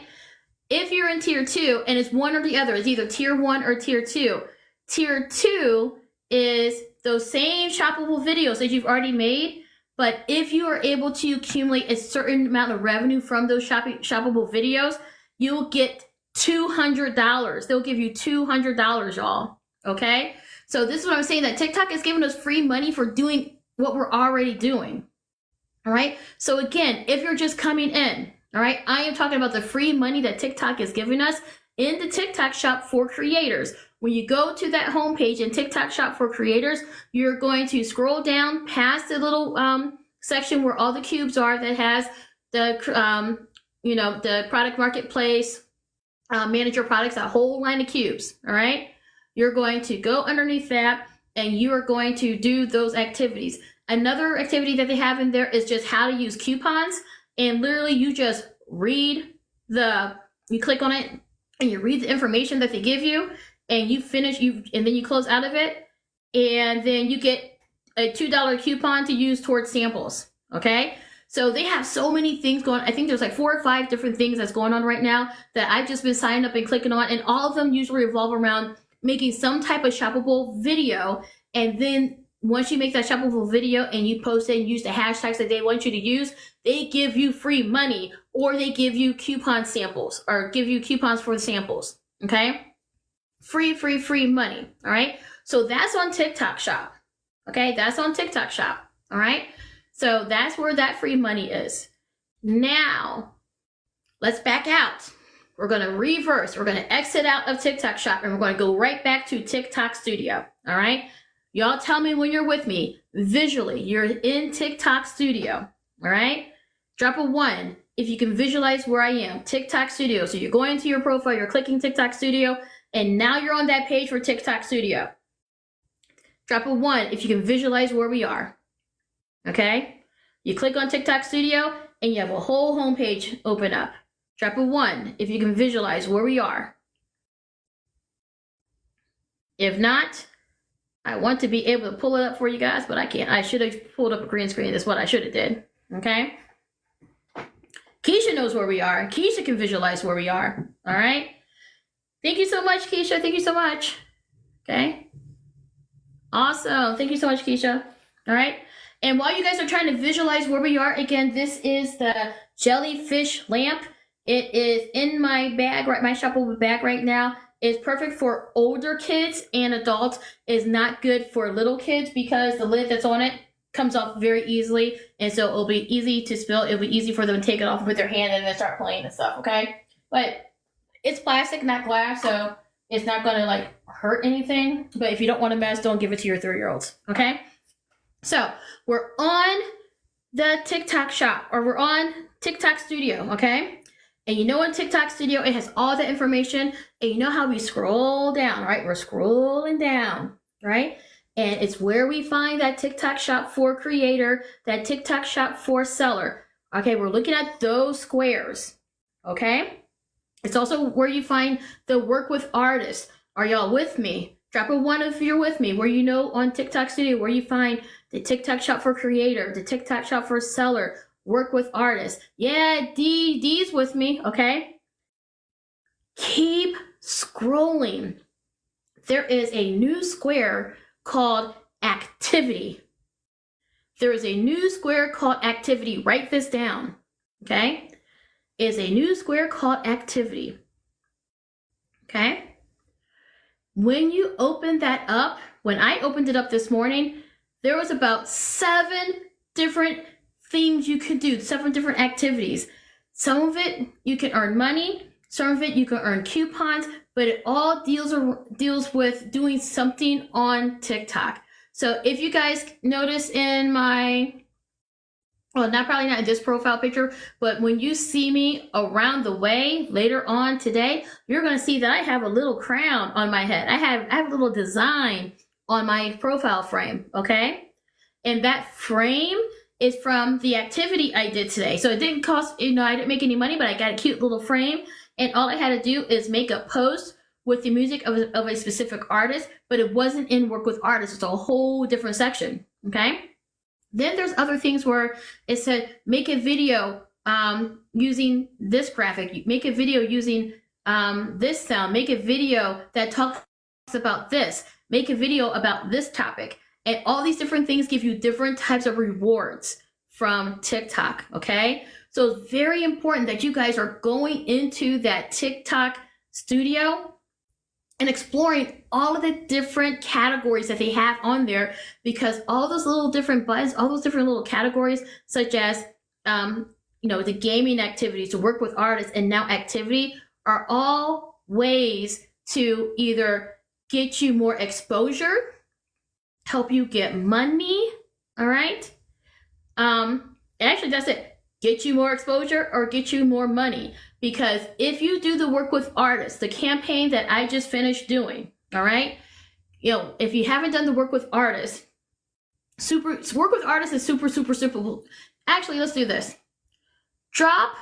A: If you're in tier 2 and it's one or the other, it's either tier 1 or tier 2. Tier 2 is those same shoppable videos that you've already made, but if you are able to accumulate a certain amount of revenue from those shoppable videos, you'll get $200. They'll give you $200, y'all. Okay? So this is what I'm saying, that TikTok is giving us free money for doing what we're already doing. All right? So again, if you're just coming in, all right, I am talking about the free money that TikTok is giving us in the TikTok Shop for Creators, when you go to that homepage in TikTok Shop for Creators, you're going to scroll down past the little section where all the cubes are that has the the product marketplace, manage your products, that whole line of cubes. All right, you're going to go underneath that and you are going to do those activities. Another activity that they have in there is just how to use coupons, and literally you just read you click on it and you read the information that they give you, and you finish and then you close out of it, and then you get a $2 coupon to use towards samples. Okay, so they have so many things going on. I think there's like 4 or 5 different things that's going on right now that I've just been signing up and clicking on, and all of them usually revolve around making some type of shoppable video. And then once you make that shoppable video and you post it and use the hashtags that they want you to use, they give you free money, or they give you coupon samples, or give you coupons for the samples. Okay, free money. All right, so that's on TikTok Shop. Okay, that's on TikTok Shop. All right, so that's where that free money is. Now let's back out. We're going to reverse. We're going to exit out of TikTok Shop, and we're going to go right back to TikTok Studio. All right, y'all tell me when you're with me visually. You're in TikTok Studio. All right, drop a 1 if you can visualize where I am. TikTok Studio. So you're going to your profile, you're clicking TikTok Studio, and now you're on that page for TikTok Studio. Drop a 1 if you can visualize where we are. Okay, you click on TikTok Studio and you have a whole homepage open up. Drop a 1 if you can visualize where we are. If not, I want to be able to pull it up for you guys, but I can't. I should have pulled up a green screen. That's what I should have did. Okay. Keisha knows where we are. Keisha can visualize where we are. All right. Thank you so much, Keisha. Thank you so much. Okay. Awesome. Thank you so much, Keisha. All right. And while you guys are trying to visualize where we are, again, this is the jellyfish lamp. It is in my bag, right? My shoppable bag right now. It's perfect for older kids and adults. It's not good for little kids because the lid that's on it comes off very easily, and so it'll be easy to spill. It'll be easy for them to take it off with their hand and then start playing and stuff. Okay, but it's plastic, not glass, so it's not gonna like hurt anything. But if you don't want a mess, don't give it to your 3-year-olds. Okay, so we're on the TikTok Shop, or we're on TikTok Studio. Okay. And you know, in TikTok Studio, it has all the information. And you know how we scroll down, right? We're scrolling down, right? And it's where we find that TikTok Shop for Creator, that TikTok Shop for Seller. Okay, we're looking at those squares, okay? It's also where you find the Work with Artists. Are y'all with me? Drop a 1 if you're with me, where you know on TikTok Studio, where you find the TikTok Shop for Creator, the TikTok Shop for Seller, Work with Artists. Yeah, D's with me, okay? Keep scrolling. There is a new square called Activity. There is a new square called Activity. Write this down, okay? Is a new square called Activity, okay? When you open that up, when I opened it up this morning, there was about 7 different things you could do, 7 different activities. Some of it you can earn money, some of it you can earn coupons, but it all deals with doing something on TikTok. So if you guys notice in my, well, probably not in this profile picture, but when you see me around the way later on today, you're going to see that I have a little crown on my head. I have a little design on my profile frame, okay? And that frame is from the activity I did today. So it didn't cost, I didn't make any money, but I got a cute little frame. And all I had to do is make a post with the music of a specific artist, but it wasn't in Work with Artists. It's a whole different section, okay? Then there's other things where it said, make a video using this graphic, make a video using this sound, make a video that talks about this, make a video about this topic. And all these different things give you different types of rewards from TikTok, okay? So it's very important that you guys are going into that TikTok Studio and exploring all of the different categories that they have on there, because all those little different buttons, all those different little categories, such as, the gaming activities, to Work with Artists, and now Activity, are all ways to either get you more exposure, help you get money, all right? Actually, that's it. Get you more exposure or get you more money. Because if you do the work with artists, the campaign that I just finished doing, all right? You know, if you haven't done the work with artists, work with artists is super, super simple. Actually, let's do this. Drop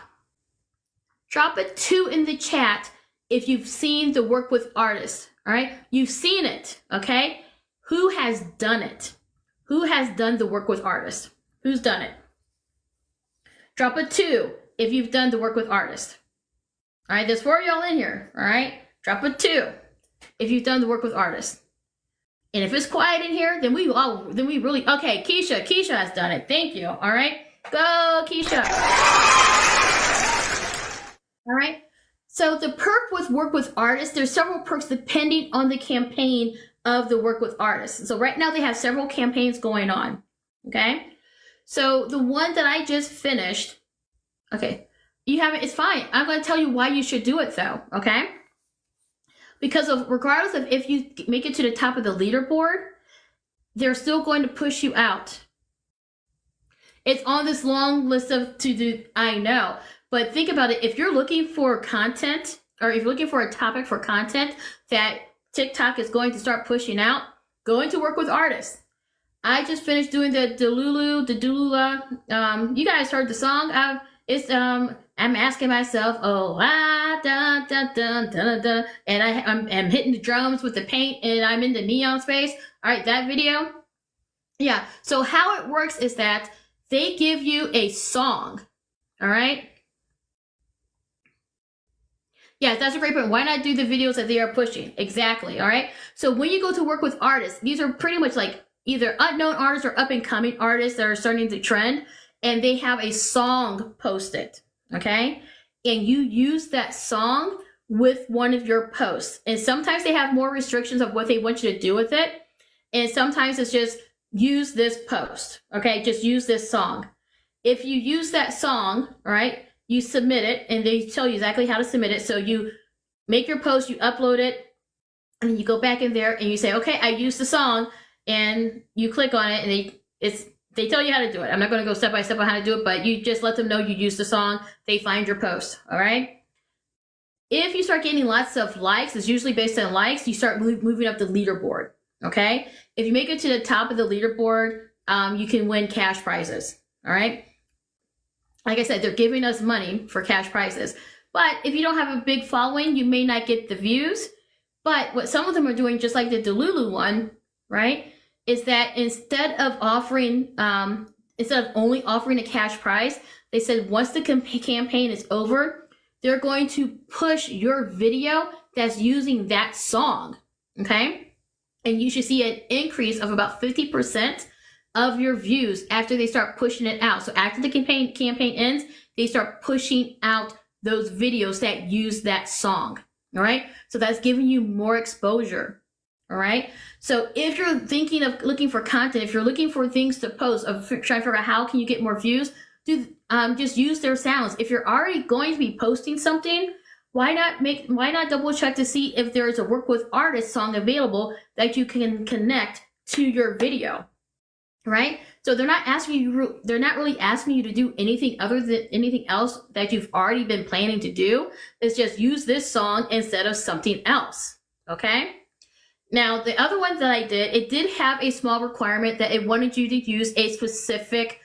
A: a 2 in the chat if you've seen the work with artists, all right? You've seen it, okay? Who has done it? Who has done the work with artists? Who's done it? Drop a 2 if you've done the work with artists. All right, there's 4 of y'all in here, all right? Drop a 2 if you've done the work with artists. And if it's quiet in here, then we really, okay, Keisha has done it. Thank you, all right? Go, Keisha. All right, so the perk with work with artists, there's several perks depending on the campaign of the work with artists. So right now they have several campaigns going on, okay? So the one that I just finished, okay, you haven't, it's fine. I'm going to tell you why you should do it though, okay? Because of, regardless of if you make it to the top of the leaderboard, they're still going to push you out. It's on this long list of to do, I know, but think about it. If you're looking for content, or if you're looking for a topic for content that TikTok is going to start pushing out, go into work with artists. I just finished doing the Delula. You guys heard the song. I'm asking myself, oh, dun, dun, dun, dun, dun, and I'm hitting the drums with the paint, and I'm in the neon space. All right, that video. Yeah. So how it works is that they give you a song. All right. Yeah, that's a great point. Why not do the videos that they are pushing? Exactly. All right. So when you go to work with artists, these are pretty much like either unknown artists or up and coming artists that are starting to trend, and they have a song posted. Okay. And you use that song with one of your posts. And sometimes they have more restrictions of what they want you to do with it. And sometimes it's just use this post. Okay. Just use this song. If you use that song, all right, you submit it, and they tell you exactly how to submit it. So you make your post, you upload it, and then you go back in there and you say, okay, I used the song, and you click on it, and they tell you how to do it. I'm not going to go step by step on how to do it, but you just let them know you used the song. They find your post. All right. If you start getting lots of likes, it's usually based on likes, you start moving up the leaderboard. Okay. If you make it to the top of the leaderboard, you can win cash prizes. All right. Like I said, they're giving us money for cash prizes. But if you don't have a big following, you may not get the views. But what some of them are doing, just like the Delulu one, right, is that instead of only offering a cash prize, they said once the campaign is over, they're going to push your video that's using that song, okay? And you should see an increase of about 50% of your views after they start pushing it out. So after the campaign ends, they start pushing out those videos that use that song, all right? So that's giving you more exposure, all right? So if you're thinking of looking for content, if you're looking for things to post, of trying to figure out how can you get more views, just use their sounds. If you're already going to be posting something, why not double check to see if there is a work with artist song available that you can connect to your video, right? So they're not really asking you to do anything other than anything else that you've already been planning to do. It's just use this song instead of something else, okay? Now, the other one that I did, it did have a small requirement that it wanted you to use a specific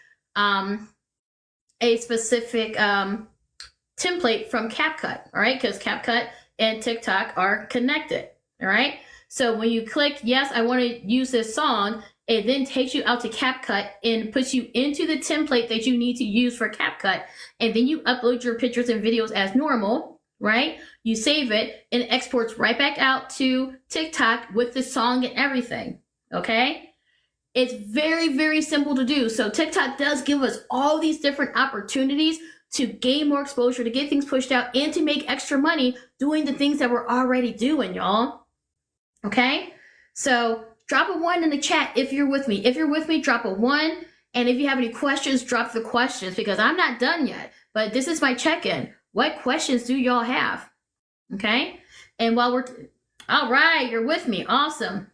A: template from CapCut, all right? Because CapCut and TikTok are connected, all right? So when you click, yes, I want to use this song, it then takes you out to CapCut and puts you into the template that you need to use for CapCut. And then you upload your pictures and videos as normal, right? You save it and it exports right back out to TikTok with the song and everything, okay? It's very, very simple to do. So TikTok does give us all these different opportunities to gain more exposure, to get things pushed out, and to make extra money doing the things that we're already doing, y'all. Okay? So drop a 1 in the chat if you're with me. If you're with me, drop a 1. And if you have any questions, drop the questions, because I'm not done yet. But this is my check-in. What questions do y'all have? Okay? And while we're All right, you're with me. Awesome.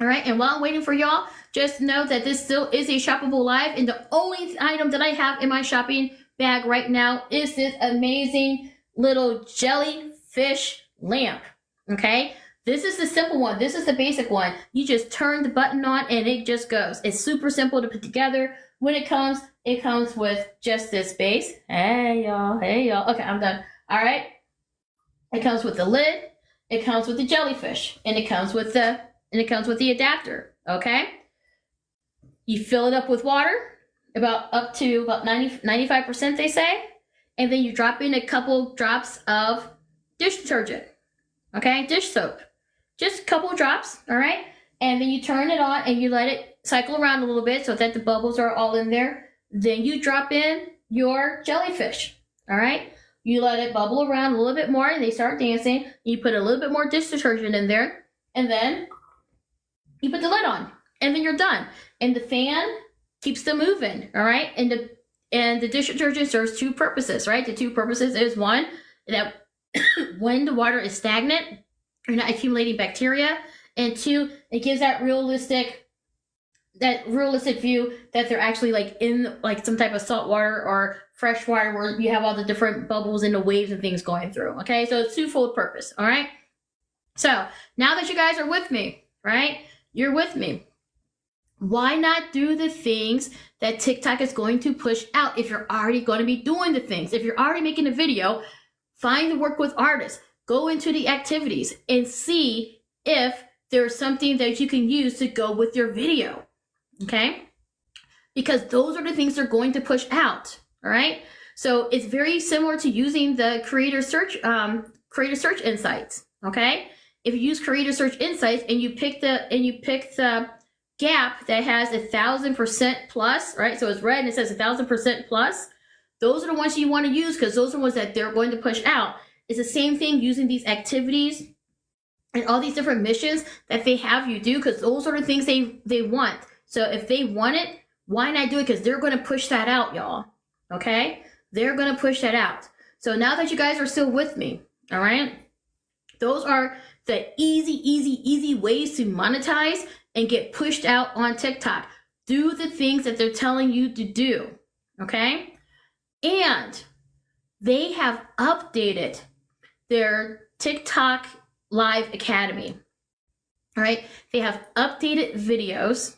A: All right, and while I'm waiting for y'all, just know that this still is a shoppable live, and the only item that I have in my shopping bag right now is this amazing little jellyfish lamp. Okay, this is the simple one. This is the basic one. You just turn the button on and it just goes. It's super simple to put together. When it comes with just this base. Hey y'all. Okay, I'm done. All right. It comes with the lid. It comes with the jellyfish, and it comes with the adapter. Okay. You fill it up with water, up to 95%, they say, and then you drop in a couple drops of dish detergent. Okay, dish soap. Just a couple drops, all right? And then you turn it on and you let it cycle around a little bit so that the bubbles are all in there. Then you drop in your jellyfish, all right? You let it bubble around a little bit more and they start dancing. You put a little bit more dish detergent in there, and then you put the lid on, and then you're done. And the fan keeps them moving, all right? And the dish detergent serves two purposes, right? The two purposes is one, that when the water is stagnant, you're not accumulating bacteria, and two, it gives that realistic view that they're actually like in like some type of salt water or fresh water where you have all the different bubbles and the waves and things going through. Okay, so it's twofold purpose. All right. So now that you guys are with me, right? You're with me. Why not do the things that TikTok is going to push out if you're already going to be doing the things? If you're already making a video, find the work with artists, go into the activities and see if there's something that you can use to go with your video, okay? Because those are the things they're going to push out, all right? So it's very similar to using the creator search insights, okay? If you use creator search insights and you pick the gap that has 1,000% plus, right? So it's red and it says 1,000% plus. Those are the ones you want to use because those are the ones that they're going to push out. It's the same thing using these activities and all these different missions that they have you do, because those are the things they want. So if they want it, why not do it? Because they're going to push that out, y'all. Okay? They're going to push that out. So now that you guys are still with me, all right? Those are the easy ways to monetize and get pushed out on TikTok. Do the things that they're telling you to do, okay? And they have updated their TikTok Live Academy, all right? They have updated videos,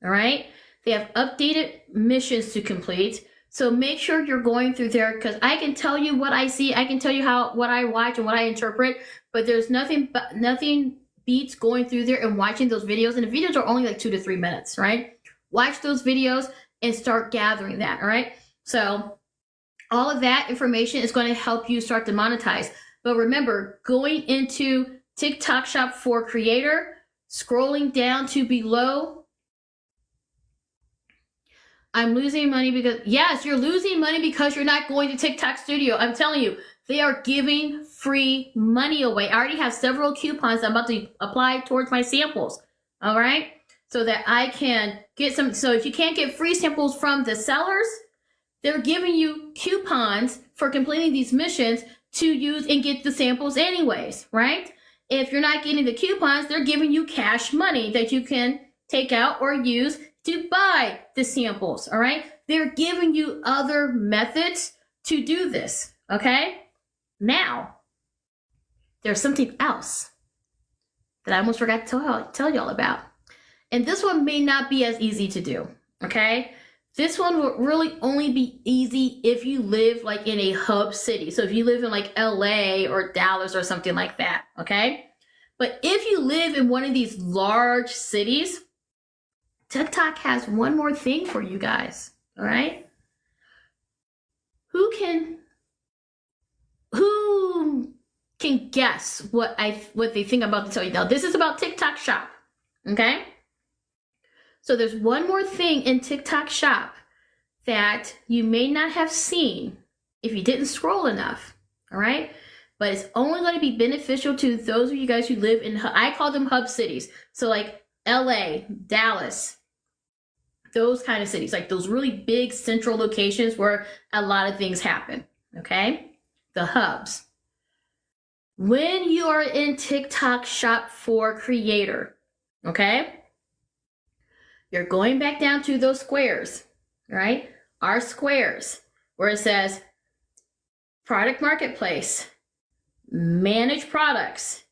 A: all right? They have updated missions to complete. So make sure you're going through there, because I can tell you what I see. I can tell you what I watch and what I interpret, but there's nothing beats going through there and watching those videos. And the videos are only like 2 to 3 minutes, right? Watch those videos and start gathering that, all right? So all of that information is going to help you start to monetize. But remember, going into TikTok Shop for Creator, scrolling down to below, I'm losing money because, yes, you're losing money because you're not going to TikTok Studio. I'm telling you, they are giving free money away. I already have several coupons I'm about to apply towards my samples, all right? So that I can get some. So if you can't get free samples from the sellers, they're giving you coupons for completing these missions to use and get the samples anyways, right? If you're not getting the coupons, they're giving you cash money that you can take out or use to buy the samples, all right? They're giving you other methods to do this, okay? Now, there's something else that I almost forgot to tell y'all about. And this one may not be as easy to do, okay? This one will really only be easy if you live like in a hub city. So if you live in like LA or Dallas or something like that, okay? But if you live in one of these large cities, TikTok has one more thing for you guys, all right? Who can guess what they think I'm about to tell you now? This is about TikTok Shop, okay? So there's one more thing in TikTok Shop that you may not have seen if you didn't scroll enough, all right? But it's only going to be beneficial to those of you guys who live in, I call them hub cities. So like LA, Dallas, those kind of cities, like those really big central locations where a lot of things happen, okay? The hubs. when you are in TikTok Shop for Creator, okay, you're going back down to those squares, right? Our squares, where it says product marketplace, manage products,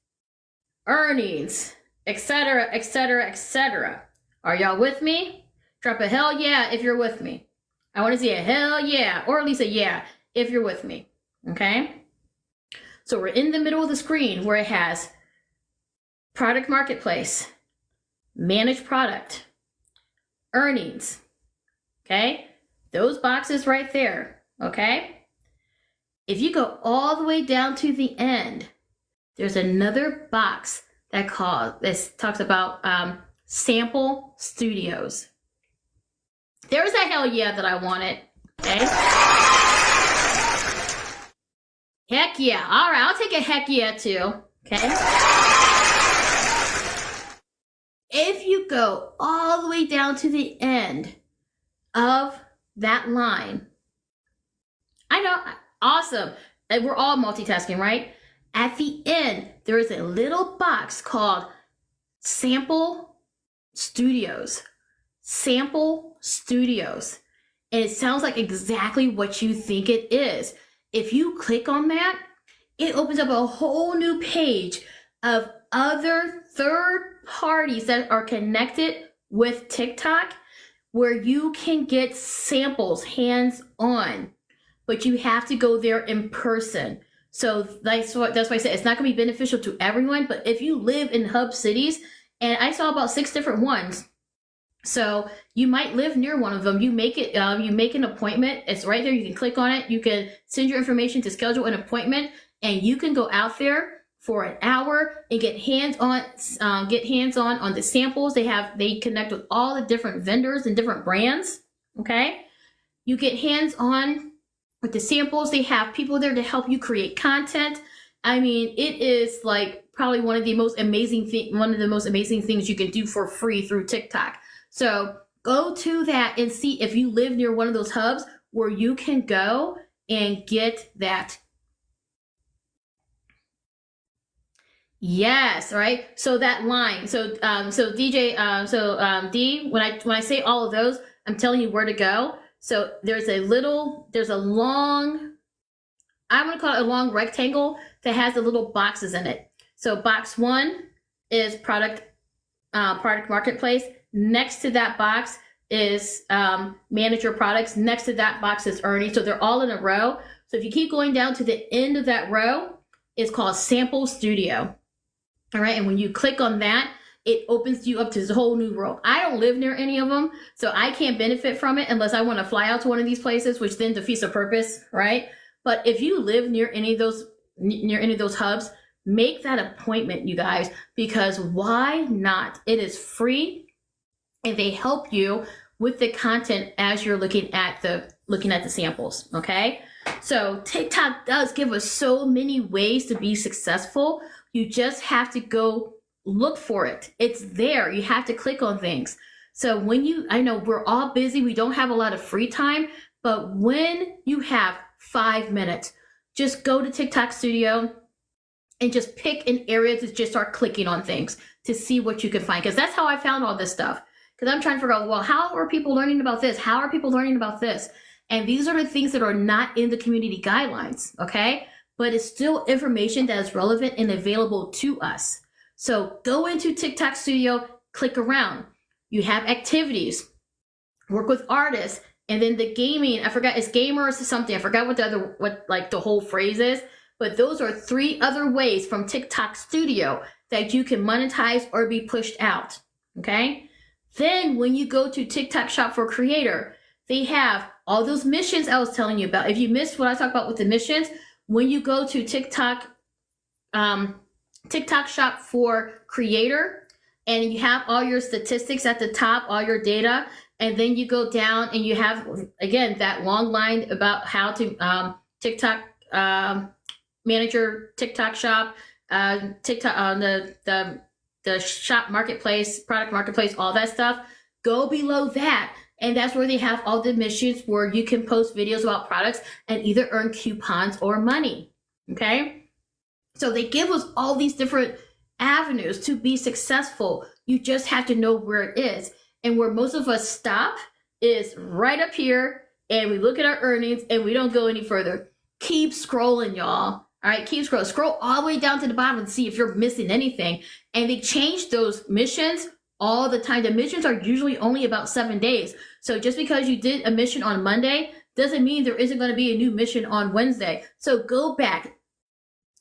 A: earnings, etc., etc., etc. Are y'all with me? Drop a hell yeah if you're with me. I want to see a hell yeah, or at least a yeah if you're with me, okay? So we're in the middle of the screen where it has product marketplace, manage product, earnings, okay? Those boxes right there, okay? If you go all the way down to the end, there's another box that talks about sample studios. There's that hell yeah that I wanted, okay? Heck yeah. All right, I'll take a heck yeah too, okay? If you go all the way down to the end of that line, I know, awesome. And we're all multitasking, right? At the end, there is a little box called Sample Studios. Sample Studios. And it sounds like exactly what you think it is. If you click on that, it opens up a whole new page of other third parties that are connected with TikTok where you can get samples hands-on, but you have to go there in person. So that's why I said it's not going to be beneficial to everyone, but if you live in hub cities, and I saw about 6 different ones, so you might live near one of them. You make an appointment. It's right there. You can click on it. You can send your information to schedule an appointment, and you can go out there for an hour and get hands-on on the samples. They connect with all the different vendors and different brands. Okay, you get hands-on with the samples. They have people there to help you create content. I mean, it is like probably one of the most amazing things you can do for free through TikTok. So go to that and see if you live near one of those hubs where you can go and get that. Yes, right. So that line. So D, when I say all of those, I'm telling you where to go. So there's a long, I'm going to call it a long rectangle that has the little boxes in it. So box 1 is product marketplace. Next to that box is manage your products. Next to that box is earnings. So they're all in a row. So if you keep going down to the end of that row, it's called Sample Studio. All right. And when you click on that, it opens you up to this whole new world. I don't live near any of them, so I can't benefit from it unless I want to fly out to one of these places, which then defeats the purpose, right? But if you live near any of those hubs, make that appointment, you guys, because why not? It is free, and they help you with the content as you're looking at the samples. Okay, so TikTok does give us so many ways to be successful. You just have to go look for it. It's there. You have to click on things. So I know we're all busy. We don't have a lot of free time, but when you have 5 minutes, just go to TikTok Studio and just pick an area to just start clicking on things to see what you can find. Because that's how I found all this stuff. Because I'm trying to figure out, well, how are people learning about this? How are people learning about this? And these are the things that are not in the community guidelines, okay? But it's still information that is relevant and available to us. So go into TikTok Studio, click around. You have activities, work with artists, and then the gaming, I forgot, it's gamers or something. I forgot what the whole phrase is, but those are 3 other ways from TikTok Studio that you can monetize or be pushed out, okay? Then when you go to TikTok Shop for Creator, they have all those missions I was telling you about. If you missed what I talked about with the missions, when you go to TikTok Shop for Creator, and you have all your statistics at the top, all your data, and then you go down and you have, again, that long line about how to TikTok manage your TikTok shop, TikTok the shop marketplace, product marketplace, all that stuff. Go below that, and that's where they have all the missions where you can post videos about products and either earn coupons or money. Okay. So they give us all these different avenues to be successful. You just have to know where it is. And where most of us stop is right up here, and we look at our earnings and we don't go any further. Keep scrolling, y'all. All right, keep scrolling. Scroll all the way down to the bottom and see if you're missing anything. And they change those missions all the time. The missions are usually only about 7 days. So just because you did a mission on Monday doesn't mean there isn't going to be a new mission on Wednesday. So go back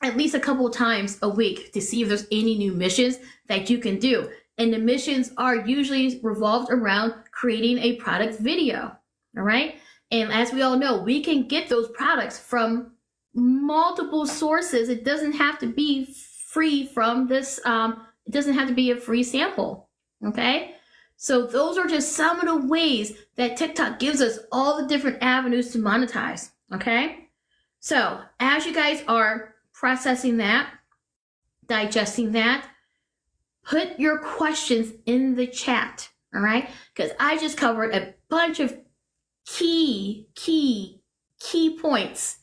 A: at least a couple of times a week to see if there's any new missions that you can do. And the missions are usually revolved around creating a product video. All right. And as we all know, we can get those products from multiple sources. It doesn't have to be free from this. It doesn't have to be a free sample. Okay. So those are just some of the ways that TikTok gives us all the different avenues to monetize. Okay. So as you guys are processing that, digesting that, put your questions in the chat. All right. Because I just covered a bunch of key points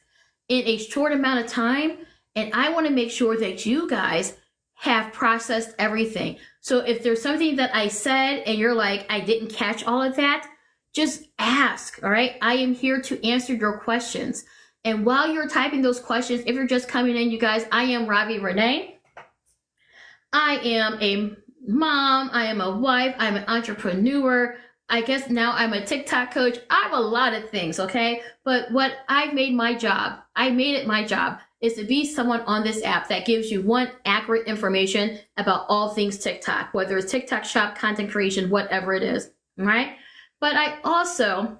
A: in a short amount of time. And I want to make sure that you guys have processed everything. So if there's something that I said and you're like, I didn't catch all of that, just ask. All right. I am here to answer your questions. And while you're typing those questions, if you're just coming in, you guys, I am Ravi-Renee. I am a mom. I am a wife. I'm an entrepreneur. I guess now I'm a TikTok coach. I'm a lot of things, okay? But what I've made my job, is to be someone on this app that gives you one accurate information about all things TikTok, whether it's TikTok shop, content creation, whatever it is, all right? But I also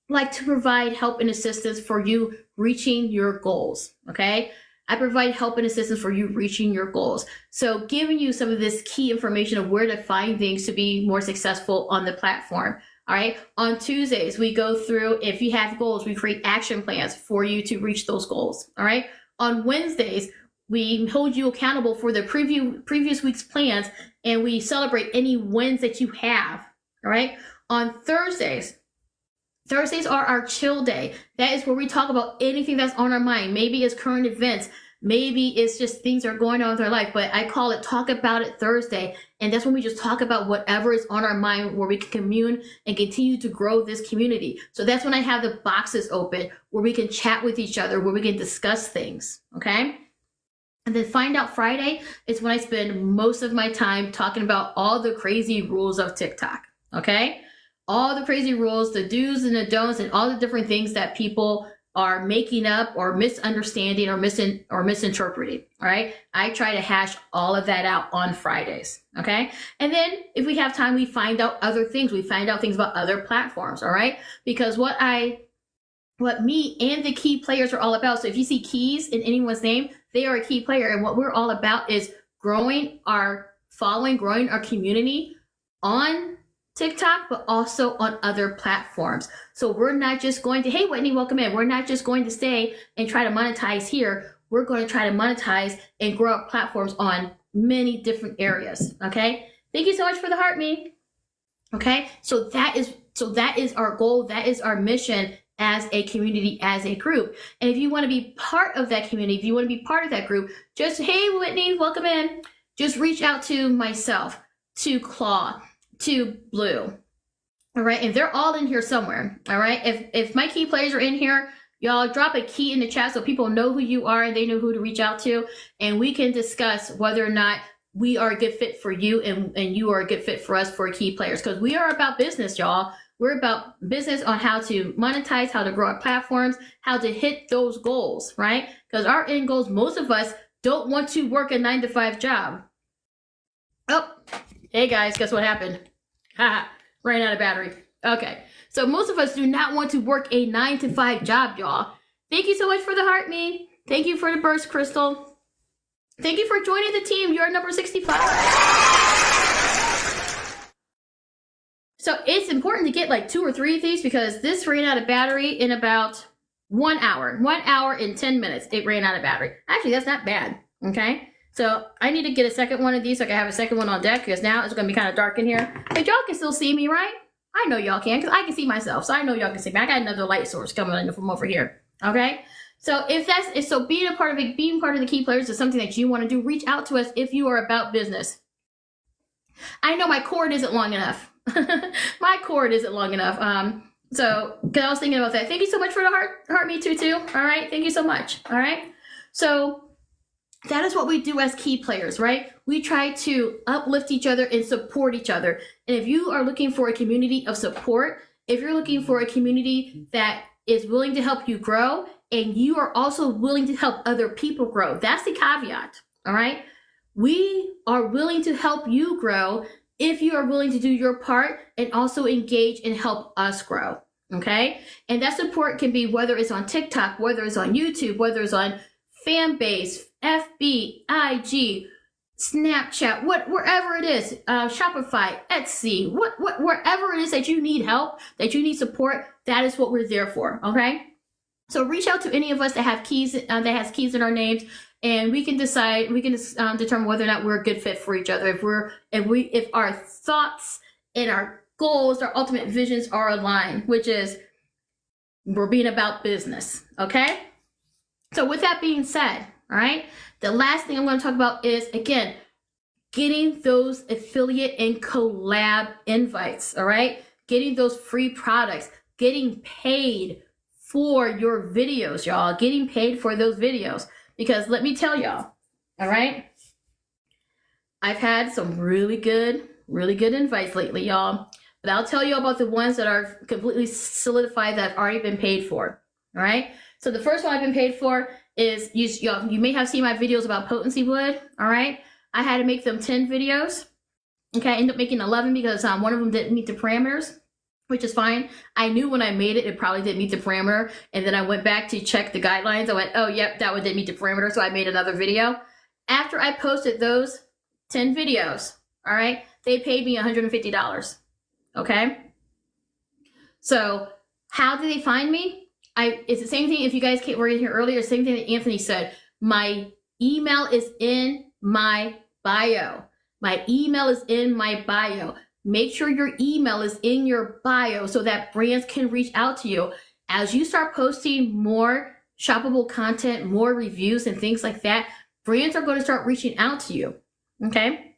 A: like to provide help and assistance for you reaching your goals, okay? I provide help and assistance for you reaching your goals. So giving you some of this key information of where to find things to be more successful on the platform. All right. On Tuesdays, we go through, if you have goals, we create action plans for you to reach those goals. All right. On Wednesdays, we hold you accountable for the previous week's plans, and we celebrate any wins that you have. All right. On Thursdays are our chill day. That is where we talk about anything that's on our mind. Maybe it's current events. Maybe it's just things that are going on with our life. But I call it Talk About It Thursday. And that's when we just talk about whatever is on our mind, where we can commune and continue to grow this community. So that's when I have the boxes open, where we can chat with each other, where we can discuss things. Okay. And then Find Out Friday is when I spend most of my time talking about all the crazy rules of TikTok. Okay. All the crazy rules, the do's and the don'ts, and all the different things that people are making up or misunderstanding or misinterpreting. All right. I try to hash all of that out on Fridays. Okay. And then if we have time, we find out other things. We find out things about other platforms. All right. Because what me and the key players are all about. So if you see keys in anyone's name, they are a key player. And what we're all about is growing our following, growing our community on TikTok, but also on other platforms. So we're not just going to, hey, Whitney, welcome in. We're not just going to stay and try to monetize here. We're going to try to monetize and grow our platforms on many different areas. Okay. Thank you so much for the heart, me. Okay. So that is our goal. That is our mission as a community, as a group. And if you want to be part of that community, if you want to be part of that group, just, hey, Whitney, welcome in. Just reach out to myself, to Claw, to Blue. All right. And they're all in here somewhere. All right. If my key players are in here, y'all drop a key in the chat so people know who you are and they know who to reach out to. And we can discuss whether or not we are a good fit for you and you are a good fit for us for key players. Because we are about business, y'all. We're about business on how to monetize, how to grow our platforms, how to hit those goals, right? Because our end goals, most of us don't want to work a 9-to-5 job. Oh, hey guys, guess what happened? Haha, ran out of battery. Okay, so most of us do not want to work a 9-to-5 job, y'all. Thank you so much for the heart, me. Thank you for the burst, Crystal. Thank you for joining the team. You're number 65. So it's important to get like 2 or 3 of these because this ran out of battery in about 1 hour. 1 hour and 10 minutes, it ran out of battery. Actually, that's not bad, okay? So I need to get a second one of these so I can have a second one on deck because now it's going to be kind of dark in here. But y'all can still see me, right? I know y'all can because I can see myself. So I know y'all can see me. I got another light source coming in from over here. Okay? So so being part of the key players is something that you want to do, reach out to us if you are about business. I know my cord isn't long enough. My cord isn't long enough. So, because I was thinking about that. Thank you so much for the heart me too. All right. Thank you so much. All right. So that is what we do as key players, right? We try to uplift each other and support each other. And if you are looking for a community of support, if you're looking for a community that is willing to help you grow, and you are also willing to help other people grow, that's the caveat. All right. We are willing to help you grow if you are willing to do your part and also engage and help us grow. Okay. And that support can be whether it's on TikTok, whether it's on YouTube, whether it's on Fanbase, FB, IG, Snapchat, wherever it is, Shopify, Etsy, wherever it is that you need help, that you need support, that is what we're there for. Okay. So reach out to any of us that have keys, that has keys in our names, and we can decide, determine whether or not we're a good fit for each other. If our thoughts and our goals, our ultimate visions are aligned, which is we're being about business. Okay. So with that being said, all right, the last thing I'm going to talk about is, again, getting those affiliate and collab invites. All right. Getting those free products, getting paid for your videos, y'all, getting paid for those videos. Because let me tell y'all, all right, I've had some really good invites lately, y'all. But I'll tell you about the ones that are completely solidified that have already been paid for. All right. So the first one I've been paid for is, you may have seen my videos about potency wood. All right. I had to make them 10 videos. Okay. I ended up making 11 because one of them didn't meet the parameters, which is fine. I knew when I made it, it probably didn't meet the parameter. And then I went back to check the guidelines. I went, oh, yep, that one didn't meet the parameter. So I made another video. After I posted those 10 videos, all right, they paid me $150. Okay. So how did they find me? It's the same thing. If you guys were in here earlier, same thing that Anthony said. My email is in my bio. My email is in my bio. Make sure your email is in your bio so that brands can reach out to you. As you start posting more shoppable content, more reviews and things like that, brands are going to start reaching out to you. Okay.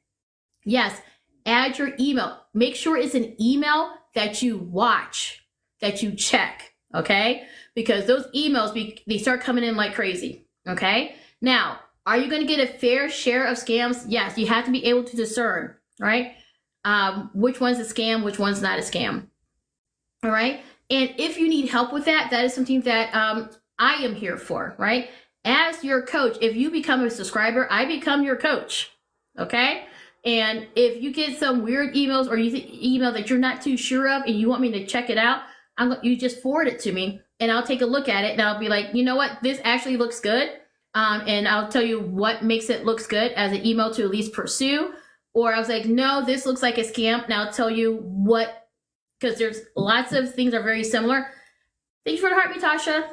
A: Yes. Add your email. Make sure it's an email that you watch, that you check. Okay. Because those emails, they start coming in like crazy. Okay. Now, are you going to get a fair share of scams? Yes. You have to be able to discern, right? Which one's a scam, which one's not a scam. All right. And if you need help with that, that is something that I am here for, right? As your coach, if you become a subscriber, I become your coach. Okay. And if you get some weird emails or email that you're not too sure of and you want me to check it out, you just forward it to me and I'll take a look at it and I'll be like, you know what, this actually looks good. And I'll tell you what makes it looks good as an email to at least pursue. Or I was like, no, this looks like a scam. And I'll tell you what, because there's lots of things are very similar. Thank you for the heart, Natasha.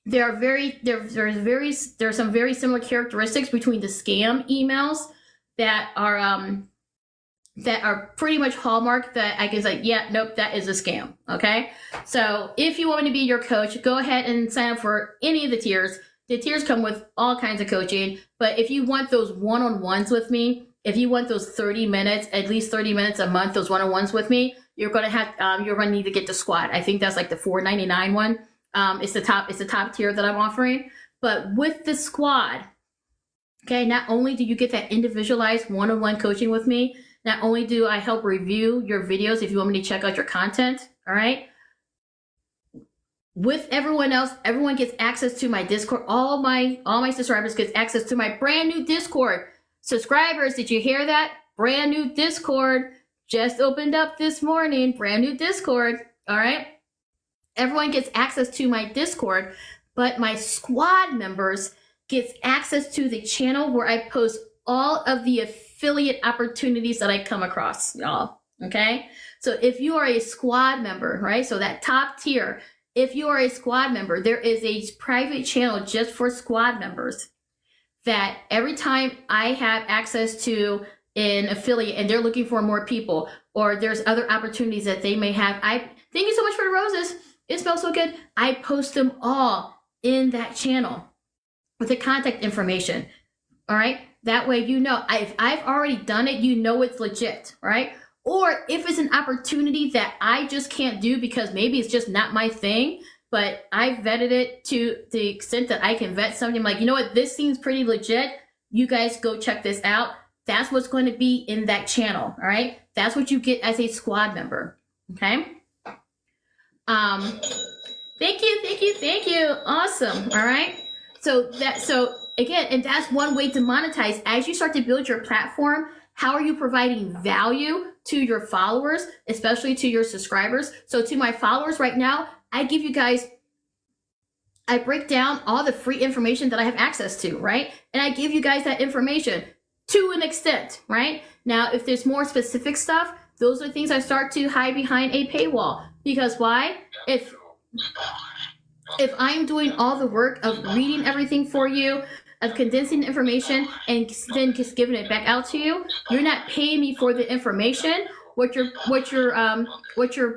A: There's some very similar characteristics between the scam emails that are pretty much hallmark that I can say, yeah, nope, that is a scam. Okay. So if you want me to be your coach, go ahead and sign up for any of the tiers. The tiers come with all kinds of coaching, but if you want those one-on-ones with me, if you want those 30 minutes, at least 30 minutes a month, those one-on-ones with me, you're going to need to get the squad. I think that's like the $4.99 one. It's the top tier that I'm offering, but with the squad, okay, not only do you get that individualized one-on-one coaching with me, not only do I help review your videos if you want me to check out your content, all right? With everyone else, everyone gets access to my Discord. All my subscribers get access to my brand new Discord. Subscribers, did you hear that? Brand new Discord just opened up this morning. Brand new Discord. All right. Everyone gets access to my Discord, but my squad members gets access to the channel where I post all of the affiliate opportunities that I come across, y'all. Okay. So if you are a squad member, right? So that top tier, if you are a squad member, there is a private channel just for squad members that every time I have access to an affiliate and they're looking for more people, or there's other opportunities that they may have. Thank you so much for the roses. It smells so good. I post them all in that channel with the contact information. All right. That way, you know, if I've already done it, you know it's legit, right? Or if it's an opportunity that I just can't do because maybe it's just not my thing, but I vetted it to the extent that I can vet something, like, you know what, this seems pretty legit. You guys go check this out. That's what's going to be in that channel. All right. That's what you get as a squad member. Okay. Thank you. Awesome. All right. So again, and that's one way to monetize. As you start to build your platform, how are you providing value to your followers, especially to your subscribers? So to my followers right now, I break down all the free information that I have access to, right? And I give you guys that information to an extent, right? Now, if there's more specific stuff, those are things I start to hide behind a paywall. Because why? If I'm doing all the work of reading everything for you, of condensing the information and then just giving it back out to you, you're not paying me for the information. What you're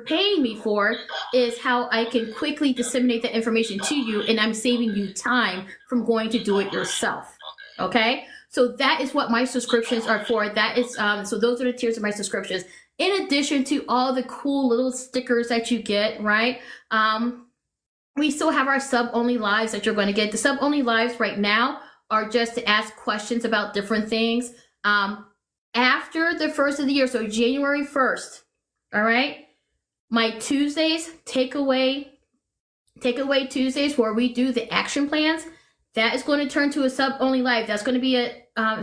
A: paying me for is how I can quickly disseminate that information to you, and I'm saving you time from going to do it yourself. Okay, so that is what my subscriptions are for. That is so those are the tiers of my subscriptions. In addition to all the cool little stickers that you get, right? We still have our sub-only lives that you're going to get. The sub-only lives right now are just to ask questions about different things. After the first of the year, so January 1st, all right, my Tuesdays, takeaway Tuesdays, where we do the action plans, that is going to turn to a sub-only live. That's going to be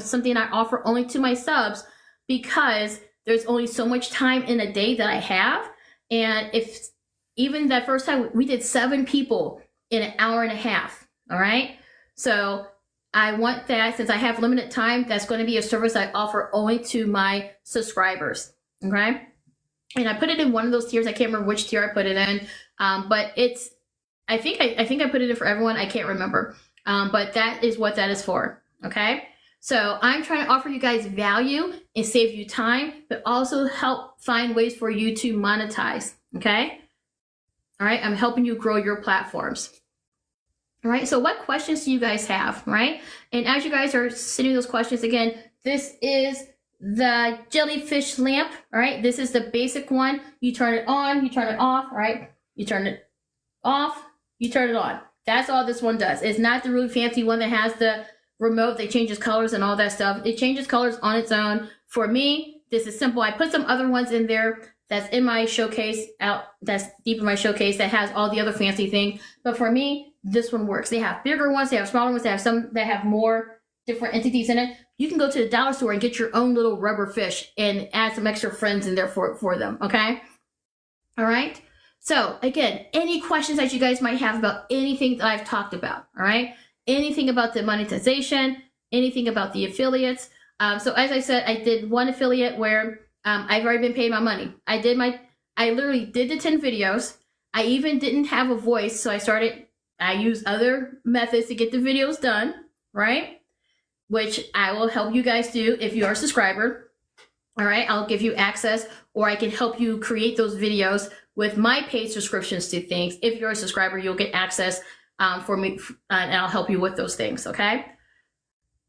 A: something I offer only to my subs, because there's only so much time in a day that I have. And if even that first time, we did 7 people in an hour and a half, all right? So I want that, since I have limited time, that's going to be a service I offer only to my subscribers, okay? And I put it in one of those tiers. I can't remember which tier I put it in, but it's, I think I put it in for everyone. I can't remember, but that is what that is for, okay? So I'm trying to offer you guys value and save you time, but also help find ways for you to monetize, okay? All right, I'm helping you grow your platforms. All right, so what questions do you guys have, right? And as you guys are sending those questions, again, this is the jellyfish lamp, all right? This is the basic one. You turn it on, you turn it off, all right? You turn it off, you turn it on. That's all this one does. It's not the really fancy one that has the remote that changes colors and all that stuff. It changes colors on its own. For me, this is simple. I put some other ones in there that's in my showcase, that's deep in my showcase, that has all the other fancy things. But for me, this one works. They have bigger ones, they have smaller ones, they have some that have more different entities in it. You can go to the dollar store and get your own little rubber fish and add some extra friends in there for them, okay? All right? So again, any questions that you guys might have about anything that I've talked about, all right? Anything about the monetization, anything about the affiliates. So as I said, I did one affiliate where I've already been paid my money. I literally did the 10 videos. I even didn't have a voice, so I use other methods to get the videos done, right? Which I will help you guys do if you're a subscriber. All right, I'll give you access, or I can help you create those videos with my paid subscriptions to things. If you're a subscriber, you'll get access for me, and I'll help you with those things, okay?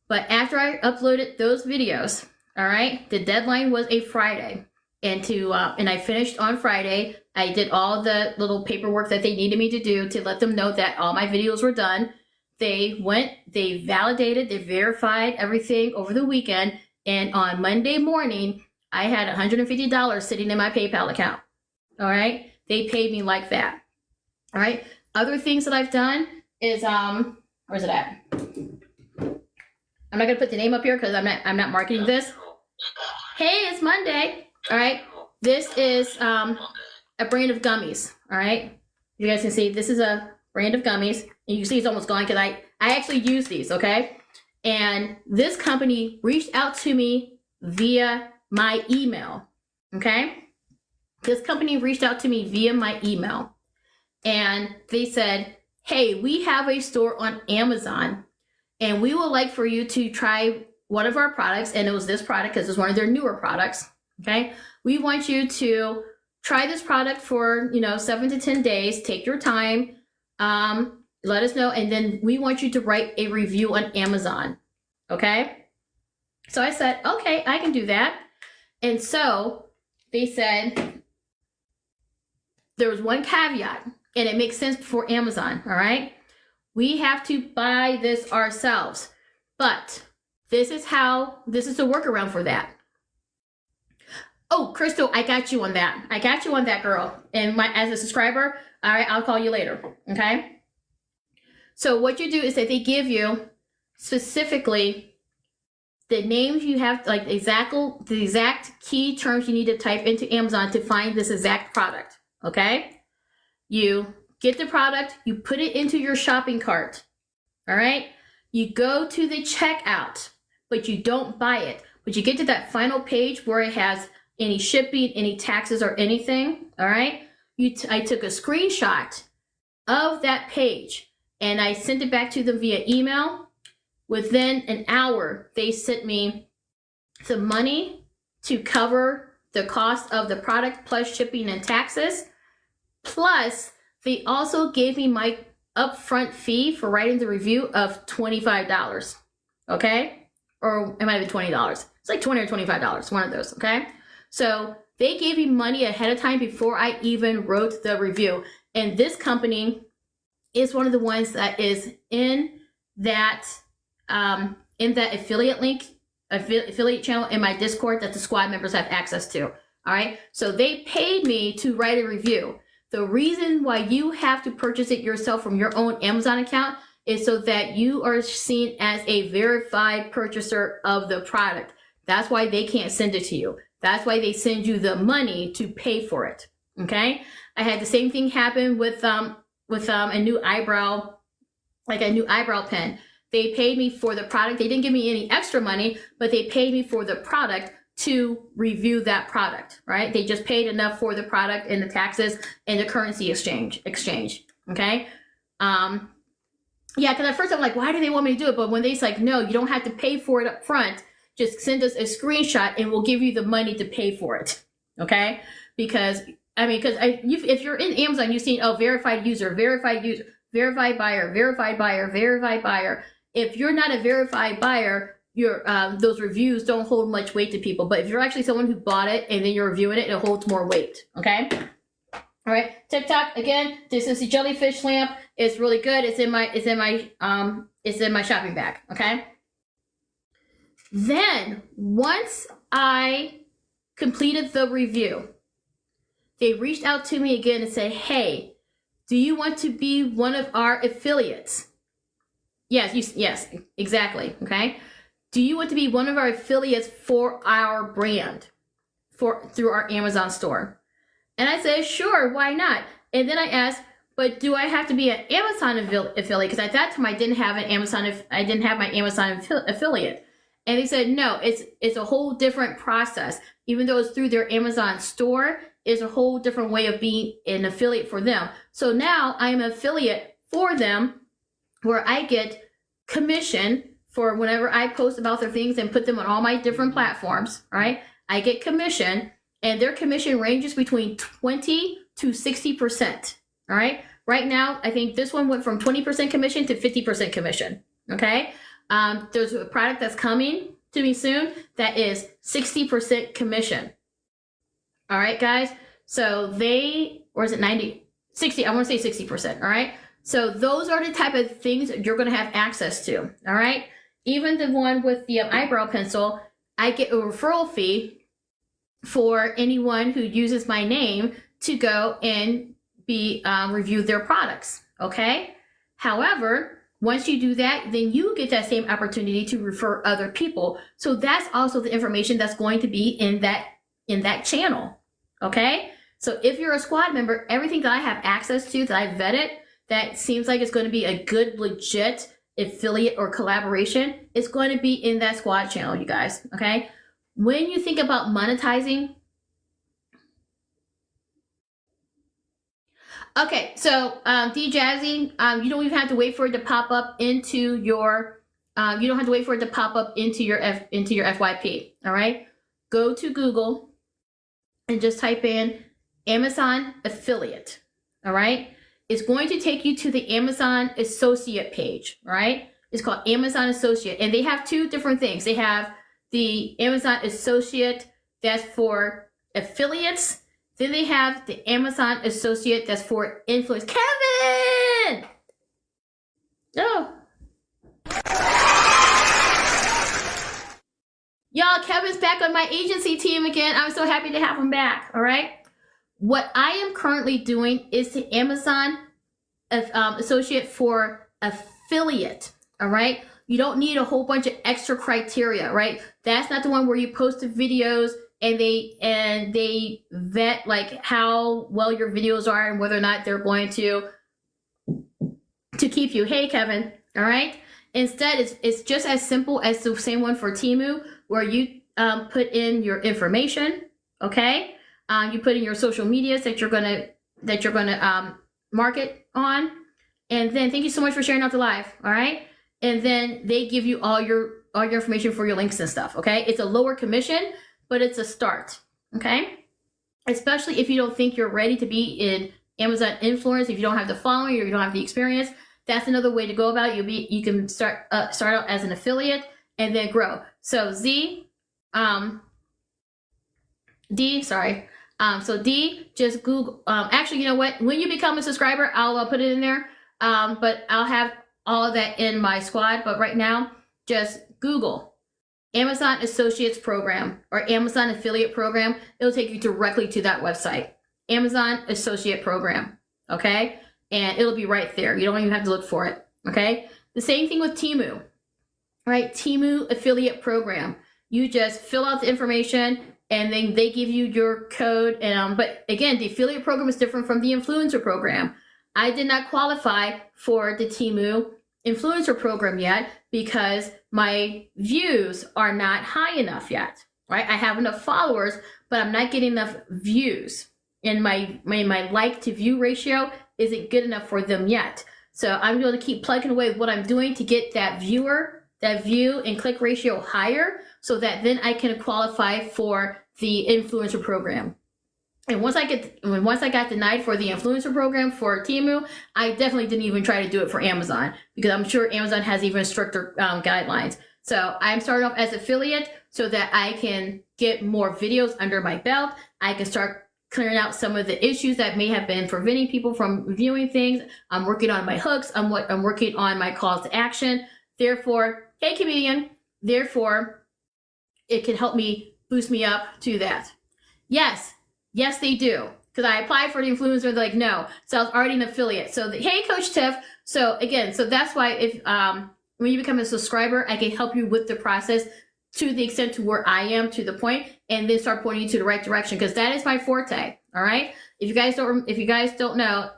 A: But after I uploaded those videos, all right, the deadline was a Friday. And I finished on Friday. I did all the little paperwork that they needed me to do to let them know that all my videos were done. They validated, they verified everything over the weekend. And on Monday morning, I had $150 sitting in my PayPal account. All right. They paid me like that. All right. Other things that I've done is, where's it at? I'm not going to put the name up here because I'm not marketing this. Hey, it's Monday. All right. This is a brand of gummies. All right. You guys can see this is a brand of gummies. And you can see it's almost gone because I actually use these. Okay. And this company reached out to me via my email. Okay. This company reached out to me via my email. And they said, hey, we have a store on Amazon and we would like for you to try one of our products. And it was this product because it's one of their newer products. Okay. We want you to try this product for, 7 to 10 days. Take your time. Let us know, and then we want you to write a review on Amazon. Okay? So I said, okay, I can do that. And so they said there was one caveat, and it makes sense for Amazon, all right? We have to buy this ourselves. But this is the workaround for that. Oh, Crystal, I got you on that. I got you on that, girl. And as a subscriber, all right, I'll call you later, okay? So what you do is that they give you specifically the names you have, like the exact key terms you need to type into Amazon to find this exact product, okay? You get the product, you put it into your shopping cart, all right? You go to the checkout, but you don't buy it. But you get to that final page where it has any shipping, any taxes, or anything, all right? I took a screenshot of that page, and I sent it back to them via email. Within an hour, they sent me some money to cover the cost of the product plus shipping and taxes. Plus, they also gave me my upfront fee for writing the review of $25. Okay? Or it might have been $20. It's like $20 or $25, one of those, okay? So they gave me money ahead of time before I even wrote the review. And this company is one of the ones that is in that affiliate link, affiliate channel in my Discord that the squad members have access to. All right. So they paid me to write a review. The reason why you have to purchase it yourself from your own Amazon account is so that you are seen as a verified purchaser of the product. That's why they can't send it to you. That's why they send you the money to pay for it. Okay. I had the same thing happen with a new eyebrow, like a new eyebrow pen. They paid me for the product. They didn't give me any extra money, but they paid me for the product to review that product, right? They just paid enough for the product and the taxes and the currency exchange. Okay. Yeah, because at first I'm like, why do they want me to do it? But when they're like, no, you don't have to pay for it up front. Just send us a screenshot and we'll give you the money to pay for it. Okay. Because if you're in Amazon, you've seen, verified user, verified buyer, verified buyer, verified buyer. If you're not a verified buyer, those reviews don't hold much weight to people. But if you're actually someone who bought it and then you're reviewing it, it holds more weight. Okay. All right. TikTok again. This is the jellyfish lamp. It's really good. It's in my shopping bag. Okay. Then once I completed the review, they reached out to me again and say, hey, do you want to be one of our affiliates? Yes, exactly. Okay. Do you want to be one of our affiliates for our brand through our Amazon store? And I said, sure, why not? And then I asked, but do I have to be an Amazon affiliate? Because at that time I didn't have my Amazon affiliate. And they said, no, it's a whole different process. Even though it's through their Amazon store, it's a whole different way of being an affiliate for them. So now I'm an affiliate for them where I get commission for whenever I post about their things and put them on all my different platforms, right? I get commission, and their commission ranges between 20 to 60%, all right? Right now, I think this one went from 20% commission to 50% commission, okay? There's a product that's coming to me soon that is 60% commission. All right, guys. So or is it 90, 60? I want to say 60%. All right. So those are the type of things that you're going to have access to. All right. Even the one with the eyebrow pencil, I get a referral fee for anyone who uses my name to go and review their products. Okay. However, once you do that, then you get that same opportunity to refer other people. So that's also the information that's going to be in that channel. Okay. So if you're a squad member, everything that I have access to, that I vetted, that seems like it's going to be a good, legit affiliate or collaboration, is going to be in that squad channel, you guys. Okay. When you think about monetizing, okay, so D Jazzy, you don't even have to wait for it to pop up into your FYP. All right, go to Google and just type in Amazon affiliate. All right, it's going to take you to the Amazon Associate page, right? It's called Amazon Associate, and they have two different things. They have the Amazon Associate that's for affiliates. Then they have the Amazon Associate that's for influence. Kevin! Oh. Y'all, Kevin's back on my agency team again. I'm so happy to have him back, all right? What I am currently doing is the Amazon Associate for affiliate, all right? You don't need a whole bunch of extra criteria, right? That's not the one where you post the videos and they vet like how well your videos are and whether or not they're going to keep you. Hey, Kevin, all right? Instead, it's just as simple as the same one for Temu, where you put in your information, okay? You put in your social medias that you're gonna market on, and then thank you so much for sharing out the live, all right? And then they give you all your information for your links and stuff, okay? It's a lower commission, but it's a start, okay? Especially if you don't think you're ready to be in Amazon influence, if you don't have the following or you don't have the experience, that's another way to go about it. You can start out as an affiliate and then grow. So D, just Google. Actually, you know what? When you become a subscriber, I'll put it in there. But I'll have all of that in my squad. But right now, just Google Amazon Associates Program or Amazon Affiliate Program. It'll take you directly to that website. Amazon Associate Program. Okay? And it'll be right there. You don't even have to look for it. Okay? The same thing with Temu. Right? Temu Affiliate Program. You just fill out the information and then they give you your code. But again, the affiliate program is different from the influencer program. I did not qualify for the Temu influencer program yet because my views are not high enough yet, right? I have enough followers, but I'm not getting enough views. And my like to view ratio isn't good enough for them yet. So I'm going to keep plugging away with what I'm doing to get that view and click ratio higher so that then I can qualify for the influencer program. And once I got denied for the influencer program for Temu, I definitely didn't even try to do it for Amazon because I'm sure Amazon has even stricter guidelines. So I'm starting off as affiliate so that I can get more videos under my belt. I can start clearing out some of the issues that may have been preventing people from viewing things. I'm working on my hooks. I'm working on my calls to action. Therefore, hey, comedian, therefore, it can help me boost me up to that. Yes, they do. Because I applied for the influencer, they're like, no. So I was already an affiliate. So, hey, Coach Tiff. So again, so that's why if when you become a subscriber, I can help you with the process to the extent to where I am to the point, and then start pointing you to the right direction because that is my forte. All right. If you guys don't know,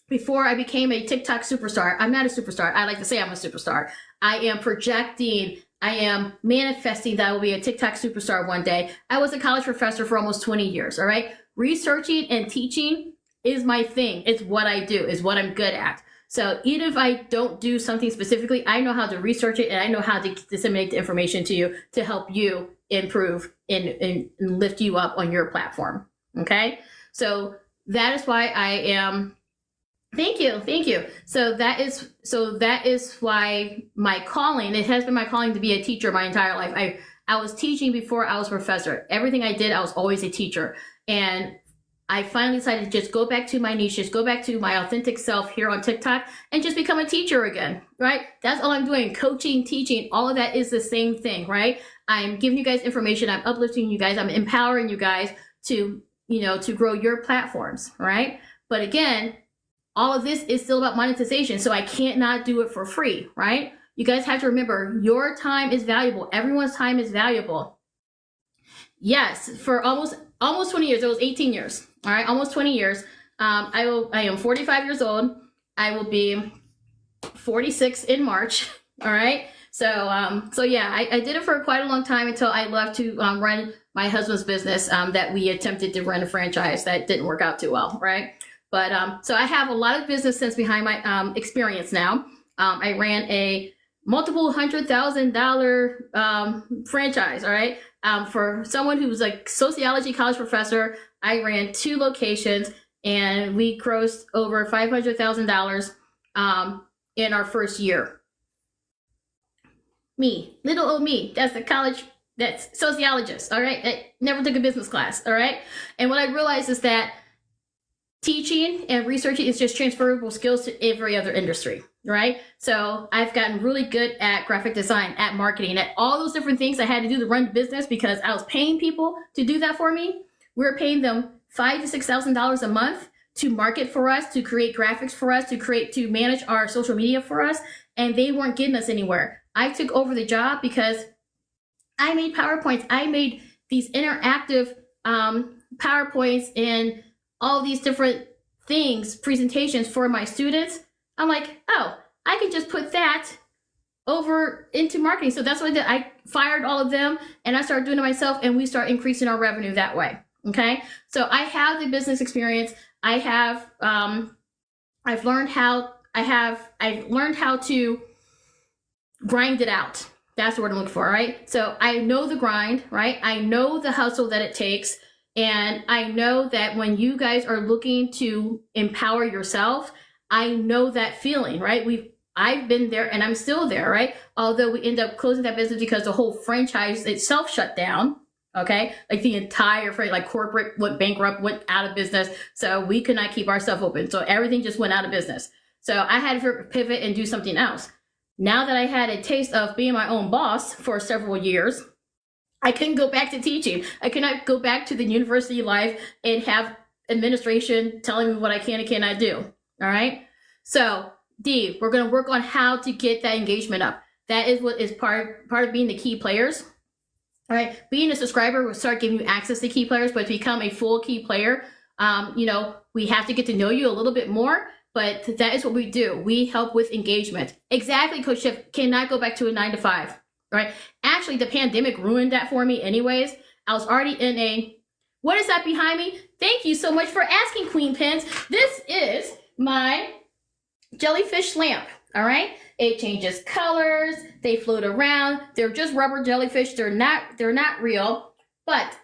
A: before I became a TikTok superstar, I'm not a superstar. I like to say I'm a superstar. I am projecting. I am manifesting that I will be a TikTok superstar one day. I was a college professor for almost 20 years. All right. Researching and teaching is my thing. It's what I do. Is what I'm good at. So even if I don't do something specifically, I know how to research it and I know how to disseminate the information to you to help you improve and lift you up on your platform. Okay. So that is why I am. Thank you. So that is why my calling, it has been my calling to be a teacher my entire life. I was teaching before I was a professor. Everything I did, I was always a teacher. And I finally decided to just go back to my niche, just go back to my authentic self here on TikTok and just become a teacher again, right? That's all I'm doing. Coaching, teaching, all of that is the same thing, right? I'm giving you guys information. I'm uplifting you guys. I'm empowering you guys to, to grow your platforms, right? But again, all of this is still about monetization. So I can't not do it for free, right? You guys have to remember your time is valuable. Everyone's time is valuable. Yes, for almost 20 years. It was 18 years. All right, almost 20 years. I am 45 years old. I will be 46 in March. All right. So yeah, I did it for quite a long time until I left to run my husband's business that we attempted to run a franchise that didn't work out too well. Right. But so I have a lot of business sense behind my experience now. I ran a multiple $100,000 franchise. All right. For someone who's like sociology college professor, I ran 2 locations and we grossed over $500,000 in our first year. Me, little old me, that's a college, that's sociologist, all right? I never took a business class, all right? And what I realized is that teaching and researching is just transferable skills to every other industry, right? So I've gotten really good at graphic design, at marketing, at all those different things I had to do to run the business because I was paying people to do that for me. We were paying them $5,000 to $6,000 a month to market for us, to create graphics for us, to manage our social media for us, and they weren't getting us anywhere. I took over the job because I made PowerPoints. I made these interactive PowerPoints and all these different things, presentations for my students. I'm like, oh, I can just put that over into marketing. So that's what I did. I fired all of them and I started doing it myself, and we start increasing our revenue that way. Okay. So I have the business experience. I've learned how to grind it out. That's the word I'm looking for, right? So I know the grind, right? I know the hustle that it takes. And I know that when you guys are looking to empower yourself, I know that feeling, right? I've been there and I'm still there, right? Although we end up closing that business because the whole franchise itself shut down. Okay. Like the entire like corporate went bankrupt, went out of business. So we could not keep our stuff open. So everything just went out of business. So I had to pivot and do something else. Now that I had a taste of being my own boss for several years, I couldn't go back to teaching. I could not go back to the university life and have administration telling me what I can and cannot do. All right. So D, we're going to work on how to get that engagement up. That is what is part of being the key players. All right. Being a subscriber will start giving you access to key players, but to become a full key player, we have to get to know you a little bit more. But that is what we do. We help with engagement. Exactly, Coach Chip. Cannot go back to a 9 to 5. Right? Actually, the pandemic ruined that for me anyways. I was already in what is that behind me? Thank you so much for asking, Queen Pins. This is my jellyfish lamp, all right? It changes colors, they float around. They're just rubber jellyfish. They're not real. But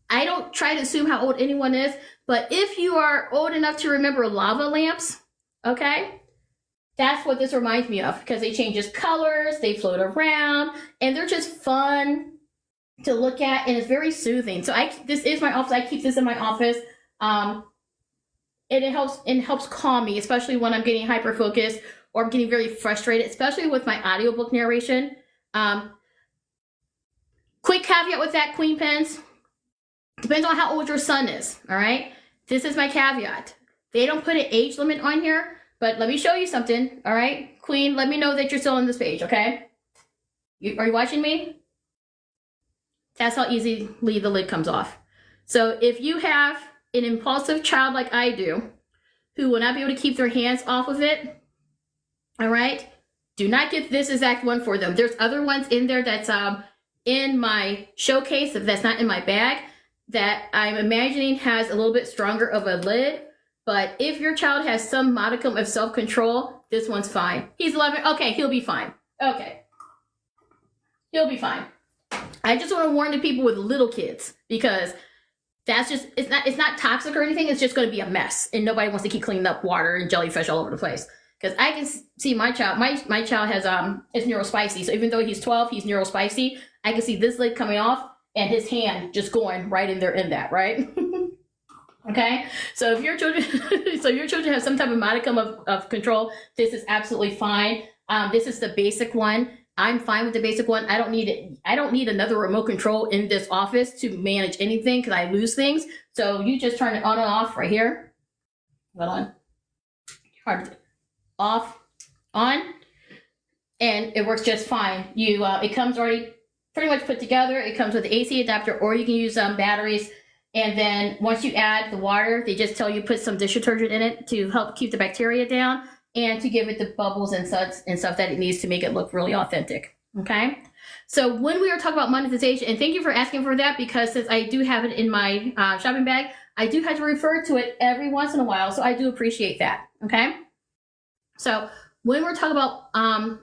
A: I don't try to assume how old anyone is, but if you are old enough to remember lava lamps, okay? That's what this reminds me of, because they changes colors, they float around, and they're just fun to look at, and it's very soothing. So this is my office. I keep this in my office. And it helps calm me, especially when I'm getting hyper focused or I'm getting very frustrated, especially with my audiobook narration. Quick caveat with that, Queen Pens. Depends on how old your son is, all right? This is my caveat. They don't put an age limit on here. But let me show you something, all right? Queen, let me know that you're still on this page, okay? Are you watching me? That's how easily the lid comes off. So if you have an impulsive child like I do, who will not be able to keep their hands off of it, all right? Do not get this exact one for them. There's other ones in there that's in my showcase that's not in my bag that I'm imagining has a little bit stronger of a lid. But if your child has some modicum of self-control, this one's fine. He's 11. Okay, he'll be fine. Okay. He'll be fine. I just want to warn the people with little kids, because that's just, it's not toxic or anything. It's just going to be a mess. And nobody wants to keep cleaning up water and jellyfish all over the place. Because I can see my child has, is neurospicy. So even though he's 12, he's neurospicy. I can see this lid coming off and his hand just going right in there in that, right? Okay, so if your children, have some type of modicum of control, this is absolutely fine. This is the basic one. I'm fine with the basic one. I don't need another remote control in this office to manage anything, because I lose things. So you just turn it on and off right here. Hold on. Hard. Off, on, and it works just fine. It comes already pretty much put together. It comes with the AC adapter, or you can use batteries. And then once you add the water, they just tell you put some dish detergent in it to help keep the bacteria down and to give it the bubbles and stuff that it needs to make it look really authentic. Okay. So when we are talking about monetization, and thank you for asking for that, because since I do have it in my shopping bag, I do have to refer to it every once in a while. So I do appreciate that. Okay. So when we're talking about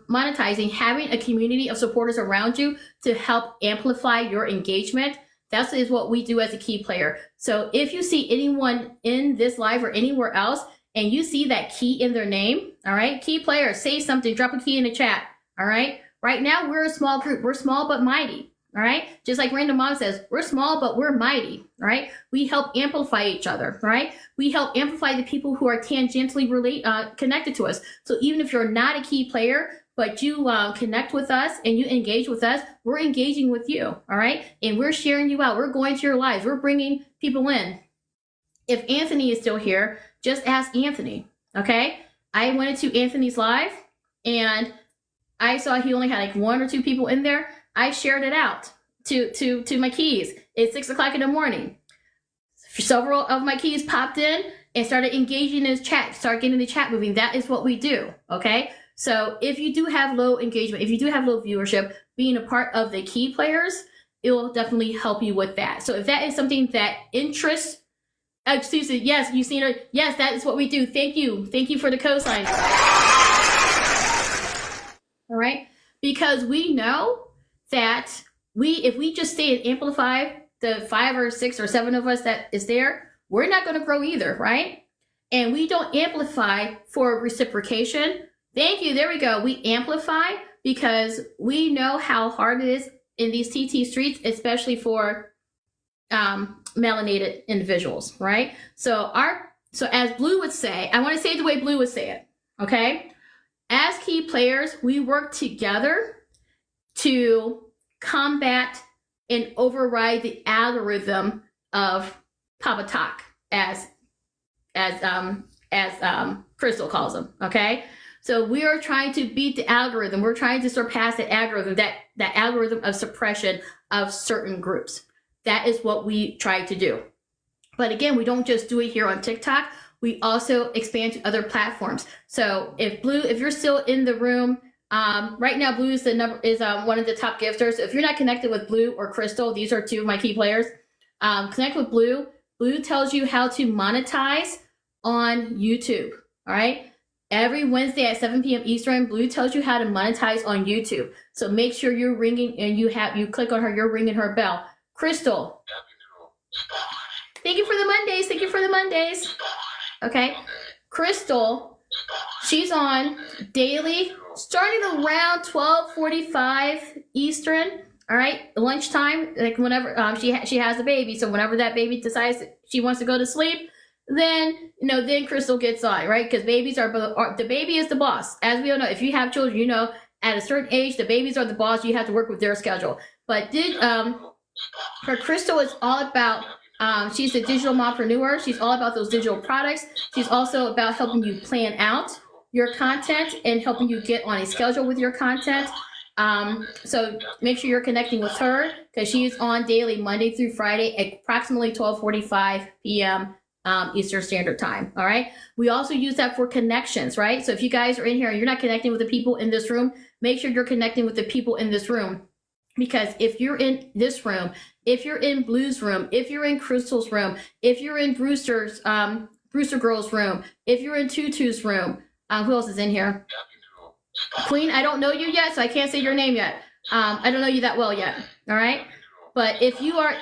A: monetizing, having a community of supporters around you to help amplify your engagement, That is what we do as a key player. So if you see anyone in this live or anywhere else, and you see that key in their name, all right, key player, say something, drop a key in the chat, all right? Right now, we're a small group. We're small but mighty, all right? Just like Random Mom says, we're small but we're mighty, all right? We help amplify each other, right? We help amplify the people who are tangentially connected to us. So even if you're not a key player, but you connect with us and you engage with us, we're engaging with you, all right? And we're sharing you out. We're going to your lives. We're bringing people in. If Anthony is still here, just ask Anthony, okay? I went into Anthony's live and I saw he only had like 1 or 2 people in there. I shared it out to my keys. It's 6 o'clock in the morning. Several of my keys popped in and started engaging in his chat, start getting the chat moving. That is what we do, okay? So if you do have low engagement, if you do have low viewership, being a part of the key players, it will definitely help you with that. So if that is something that interests, Susan, yes, you've seen her. Yes, that is what we do. Thank you. Thank you for the cosign. All right? Because we know that if we just stay and amplify the 5 or 6 or 7 of us that is there, we're not going to grow either, right? And we don't amplify for reciprocation. Thank you. There we go. We amplify because we know how hard it is in these TT streets, especially for melanated individuals, right? So as Blue would say, I want to say it the way Blue would say it, okay? As key players, we work together to combat and override the algorithm of Papa Talk, as Crystal calls them, okay? So we are trying to beat the algorithm. We're trying to surpass the algorithm, that algorithm of suppression of certain groups. That is what we try to do. But again, we don't just do it here on TikTok. We also expand to other platforms. So if you're still in the room, right now Blue is one of the top gifters. If you're not connected with Blue or Crystal, these are 2 of my key players. Connect with Blue. Blue tells you how to monetize on YouTube. All right. Every Wednesday at 7 p.m. Eastern, Blue tells you how to monetize on YouTube. So make sure you're ringing and you click on her, you're ringing her bell. Crystal. Thank you for the Mondays. Thank you for the Mondays. Okay. Crystal, she's on daily, starting around 12:45 Eastern. All right. Lunchtime, like whenever she has a baby. So whenever that baby decides she wants to go to sleep, then Crystal gets on, right? Because babies the baby is the boss. As we all know, if you have children, at a certain age, the babies are the boss. You have to work with their schedule. But for Crystal, it's all about, she's a digital mompreneur. She's all about those digital products. She's also about helping you plan out your content and helping you get on a schedule with your content. So make sure you're connecting with her because she's on daily, Monday through Friday at approximately 12:45 p.m. Eastern Standard Time. All right. We also use that for connections, right? So if you guys are in here and you're not connecting with the people in this room, make sure you're connecting with the people in this room. Because if you're in this room, if you're in Blue's room, if you're in Crystal's room, if you're in Brewster Girl's room, if you're in Tutu's room, who else is in here? Queen, I don't know you yet, so I can't say your name yet. I don't know you that well yet. All right. But if you are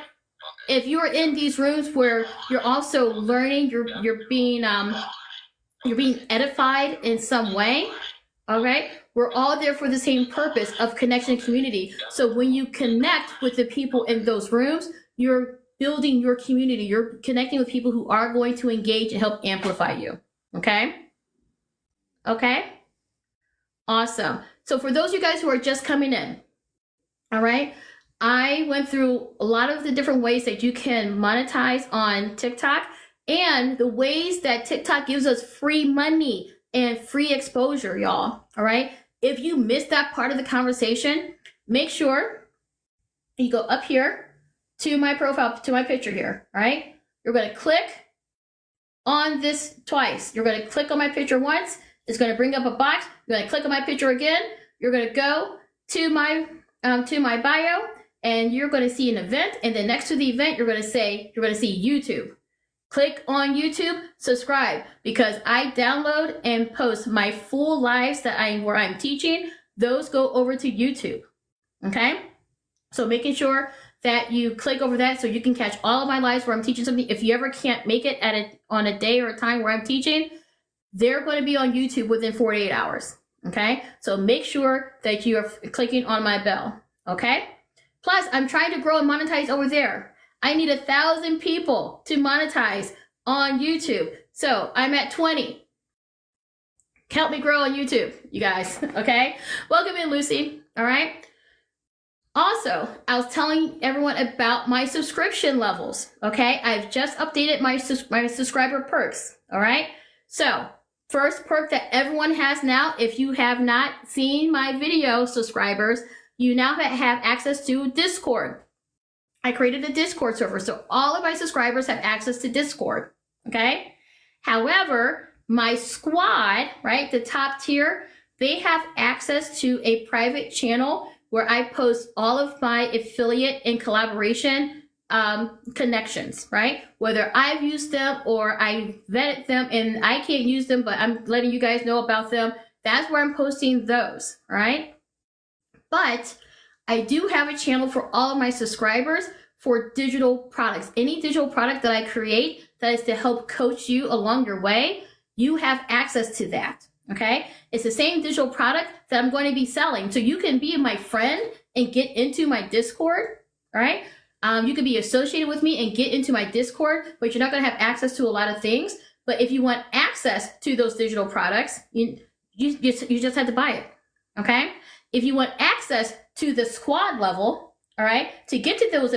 A: in these rooms where you're also learning, you're being edified in some way. All right. We're all there for the same purpose of connection and community. So when you connect with the people in those rooms, you're building your community. You're connecting with people who are going to engage and help amplify you. Okay. Okay. Awesome. So for those of you guys who are just coming in, all right, I went through a lot of the different ways that you can monetize on TikTok and the ways that TikTok gives us free money and free exposure, y'all. All right. If you missed that part of the conversation, make sure you go up here to my profile, to my picture here. All right. You're going to click on this twice. You're going to click on my picture once. It's going to bring up a box. You're going to click on my picture again. You're going to go to my bio and you're going to see an event. And then next to the event, you're going to see YouTube. Click on YouTube, subscribe, because I download and post my full lives where I'm teaching. Those go over to YouTube. Okay. So making sure that you click over that so you can catch all of my lives where I'm teaching something. If you ever can't make it on a day or a time where I'm teaching, they're going to be on YouTube within 48 hours. Okay, so make sure that you are clicking on my bell. Okay, plus I'm trying to grow and monetize over there. I need 1,000 people to monetize on YouTube. So I'm at 20. Help me grow on YouTube, you guys. Okay, welcome in, Lucy. All right. Also, I was telling everyone about my subscription levels. Okay, I've just updated my subscriber perks. All right, so first perk that everyone has now, if you have not seen my video, subscribers, you now have access to Discord. I created a Discord server, so all of my subscribers have access to Discord, okay? However, my squad, right, the top tier, they have access to a private channel where I post all of my affiliate and collaboration connections, right? Whether I've used them or I vetted them and I can't use them, but I'm letting you guys know about them. That's where I'm posting those, right? But I do have a channel for all of my subscribers for digital products. Any digital product that I create that is to help coach you along your way, you have access to that, okay? It's the same digital product that I'm going to be selling. So you can be my friend and get into my Discord, all right? You can be associated with me and get into my Discord, but you're not going to have access to a lot of things. But if you want access to those digital products, you just have to buy it, okay? If you want access to the squad level, all right, to get to those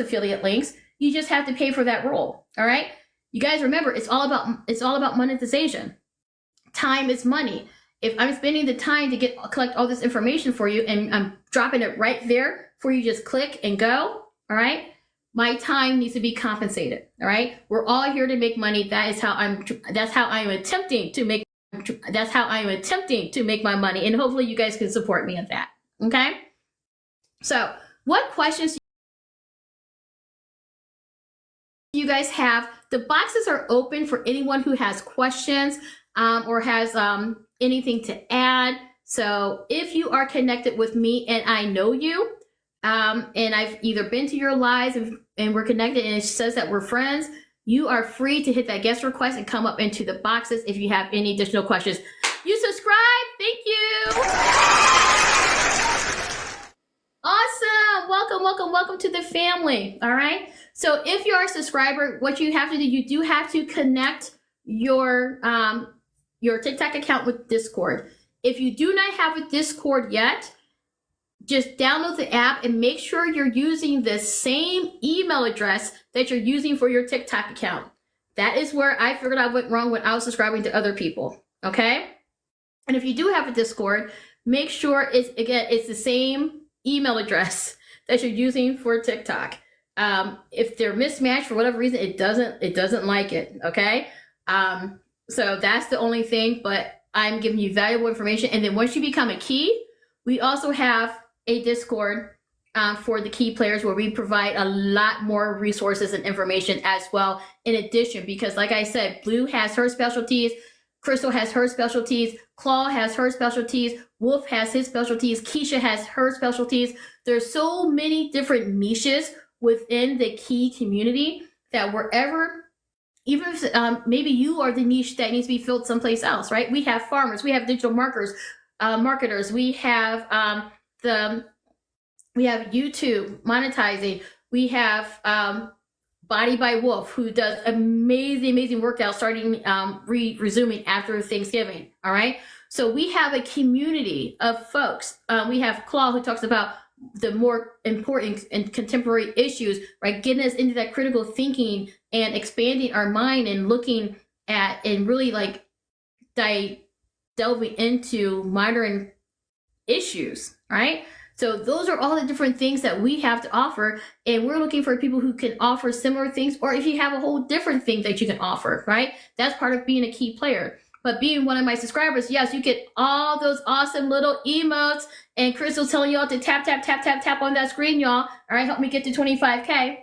A: affiliate links, you just have to pay for that role, all right? You guys remember, it's all about monetization. Time is money. If I'm spending the time to collect all this information for you and I'm dropping it right there for you, just click and go, all right? My time needs to be compensated, all right? We're all here to make money. That's how I'm attempting to make my money, and hopefully you guys can support me in that, okay? So, what questions do you guys have? The boxes are open for anyone who has questions or has anything to add. So if you are connected with me and I know you, and I've either been to your lives and we're connected and it says that we're friends, you are free to hit that guest request and come up into the boxes if you have any additional questions. You subscribe, thank you. Awesome, welcome to the family, all right? So if you're a subscriber, what you have to do, you do have to connect your TikTok account with Discord. If you do not have a Discord yet, just download the app and make sure you're using the same email address that you're using for your TikTok account. That is where I figured I went wrong when I was subscribing to other people, okay? And if you do have a Discord, make sure it's the same email address that you're using for TikTok. If they're mismatched for whatever reason, it doesn't like it, okay? So that's the only thing, but I'm giving you valuable information. And then once you become a key, we also have a Discord for the key players where we provide a lot more resources and information as well. In addition, because like I said, Blue has her specialties, Crystal has her specialties, Claw has her specialties, Wolf has his specialties, Keisha has her specialties. There's so many different niches within the key community that wherever, even if maybe you are the niche that needs to be filled someplace else, right? We have farmers, we have digital marketers, we have YouTube monetizing, we have Body by Wolf, who does amazing workouts starting resuming after Thanksgiving. All right, so we have a community of folks. We have Claw, who talks about the more important and contemporary issues, right? Getting us into that critical thinking and expanding our mind and looking at and really like delving into modern issues, right? So those are all the different things that we have to offer, and we're looking for people who can offer similar things, or if you have a whole different thing that you can offer, right? That's part of being a key player. But being one of my subscribers, yes, you get all those awesome little emotes, and Crystal's telling y'all to tap on that screen, y'all. All right, help me get to 25K.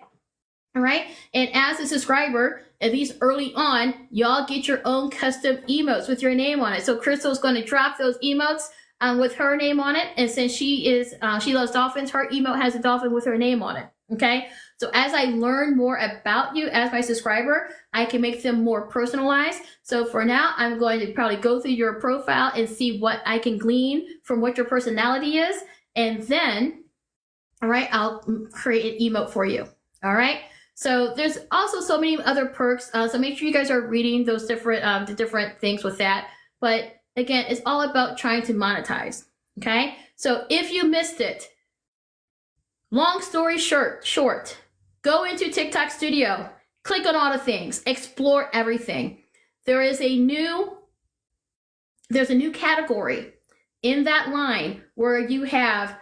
A: All right, and as a subscriber, at least early on, y'all get your own custom emotes with your name on it. So Crystal's going to drop those emotes with her name on it. And since she loves dolphins, her emote has a dolphin with her name on it. Okay. So as I learn more about you as my subscriber, I can make them more personalized. So for now, I'm going to probably go through your profile and see what I can glean from what your personality is. And then, all right, I'll create an emote for you. All right. So there's also so many other perks. So make sure you guys are reading those different, the different things with that. But again, it's all about trying to monetize. Okay. So if you missed it, long story short, go into TikTok Studio, click on all the things, explore everything. There's a new category in that line where you have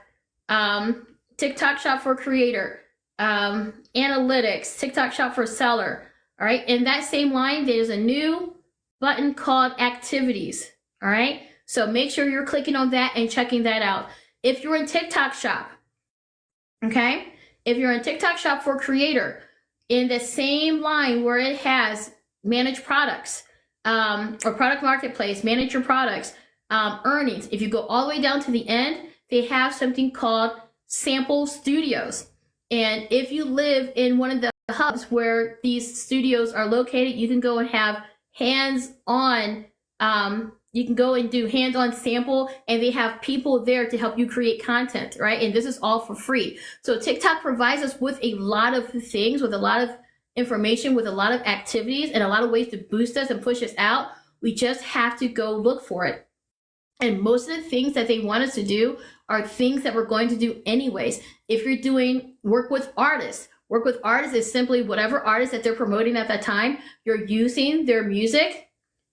A: TikTok Shop for Creator, Analytics, TikTok Shop for Seller. All right. In that same line, there's a new button called Activities. All right. So make sure you're clicking on that and checking that out. If you're in TikTok Shop, okay, if you're in TikTok Shop for Creator, in the same line where it has Manage Products or Product Marketplace, Manage Your Products, Earnings, if you go all the way down to the end, they have something called Sample Studios. And if you live in one of the hubs where these studios are located, you can go and have hands-on, you can go and do hands-on sample, and they have people there to help you create content, right? And this is all for free. So TikTok provides us with a lot of things, with a lot of information, with a lot of activities, and a lot of ways to boost us and push us out. We just have to go look for it. And most of the things that they want us to do are things that we're going to do anyways. If you're doing work with artists is simply whatever artist that they're promoting at that time, you're using their music,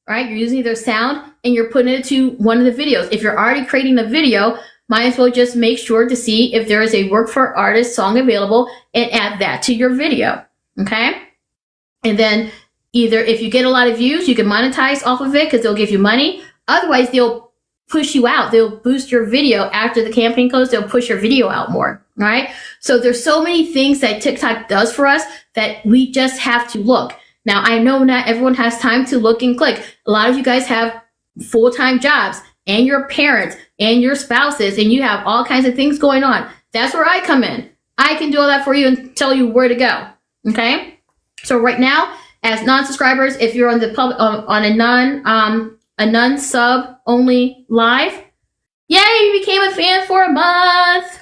A: right? You're using their sound and you're putting it to one of the videos. If you're already creating a video, might as well just make sure to see if there is a work for artist song available and add that to your video. Okay. And then either if you get a lot of views, you can monetize off of it because they'll give you money. Otherwise, they'll push you out. They'll boost your video after the campaign closes. They'll push your video out more. Right. So there's so many things that TikTok does for us that we just have to look. Now, I know not everyone has time to look and click. A lot of you guys have full-time jobs and your parents and your spouses, and you have all kinds of things going on. That's where I come in. I can do all that for you and tell you where to go. Okay. So right now, as non-subscribers, if you're on the public, on a non-sub only live, yay, you became a fan for a month.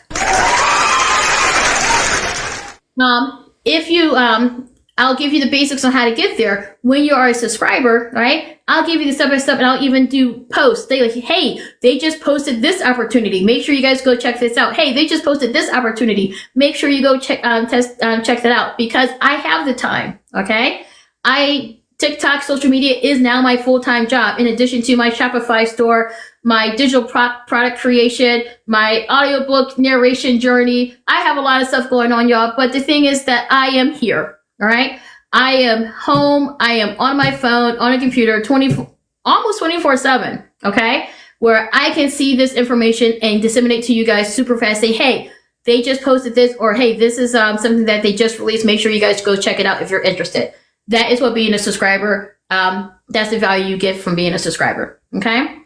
A: If you, I'll give you the basics on how to get there. When you are a subscriber, right? I'll give you the step-by-step, and I'll even do posts. They like, hey, they just posted this opportunity. Make sure you guys go check this out. Hey, they just posted this opportunity. Make sure you go check that out because I have the time. Okay. TikTok social media is now my full-time job in addition to my Shopify store, my digital product creation, my audiobook narration journey. I have a lot of stuff going on, y'all. But the thing is that I am here. All right. I am home. I am on my phone, on a computer, almost 24/7. Okay. Where I can see this information and disseminate to you guys super fast. Say, hey, they just posted this, or hey, this is something that they just released. Make sure you guys go check it out if you're interested. That is what being a subscriber, that's the value you get from being a subscriber. Okay.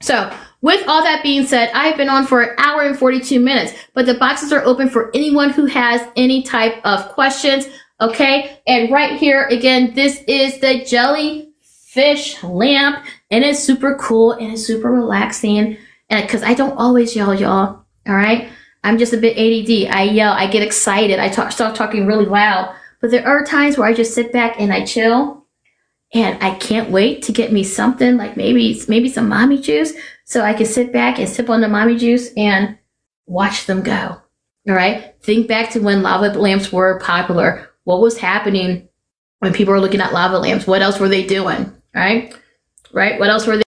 A: So with all that being said, I've been on for an hour and 42 minutes, but the boxes are open for anyone who has any type of questions. Okay. And right here, again, this is the jellyfish lamp, and it's super cool and it's super relaxing. And cause I don't always yell, y'all. All right. I'm just a bit ADD. I yell, I get excited. I start talking really loud. But there are times where I just sit back and I chill, and I can't wait to get me something like maybe some mommy juice so I can sit back and sip on the mommy juice and watch them go. All right. Think back to when lava lamps were popular. What was happening when people were looking at lava lamps? What else were they doing? All right. Right. What else were they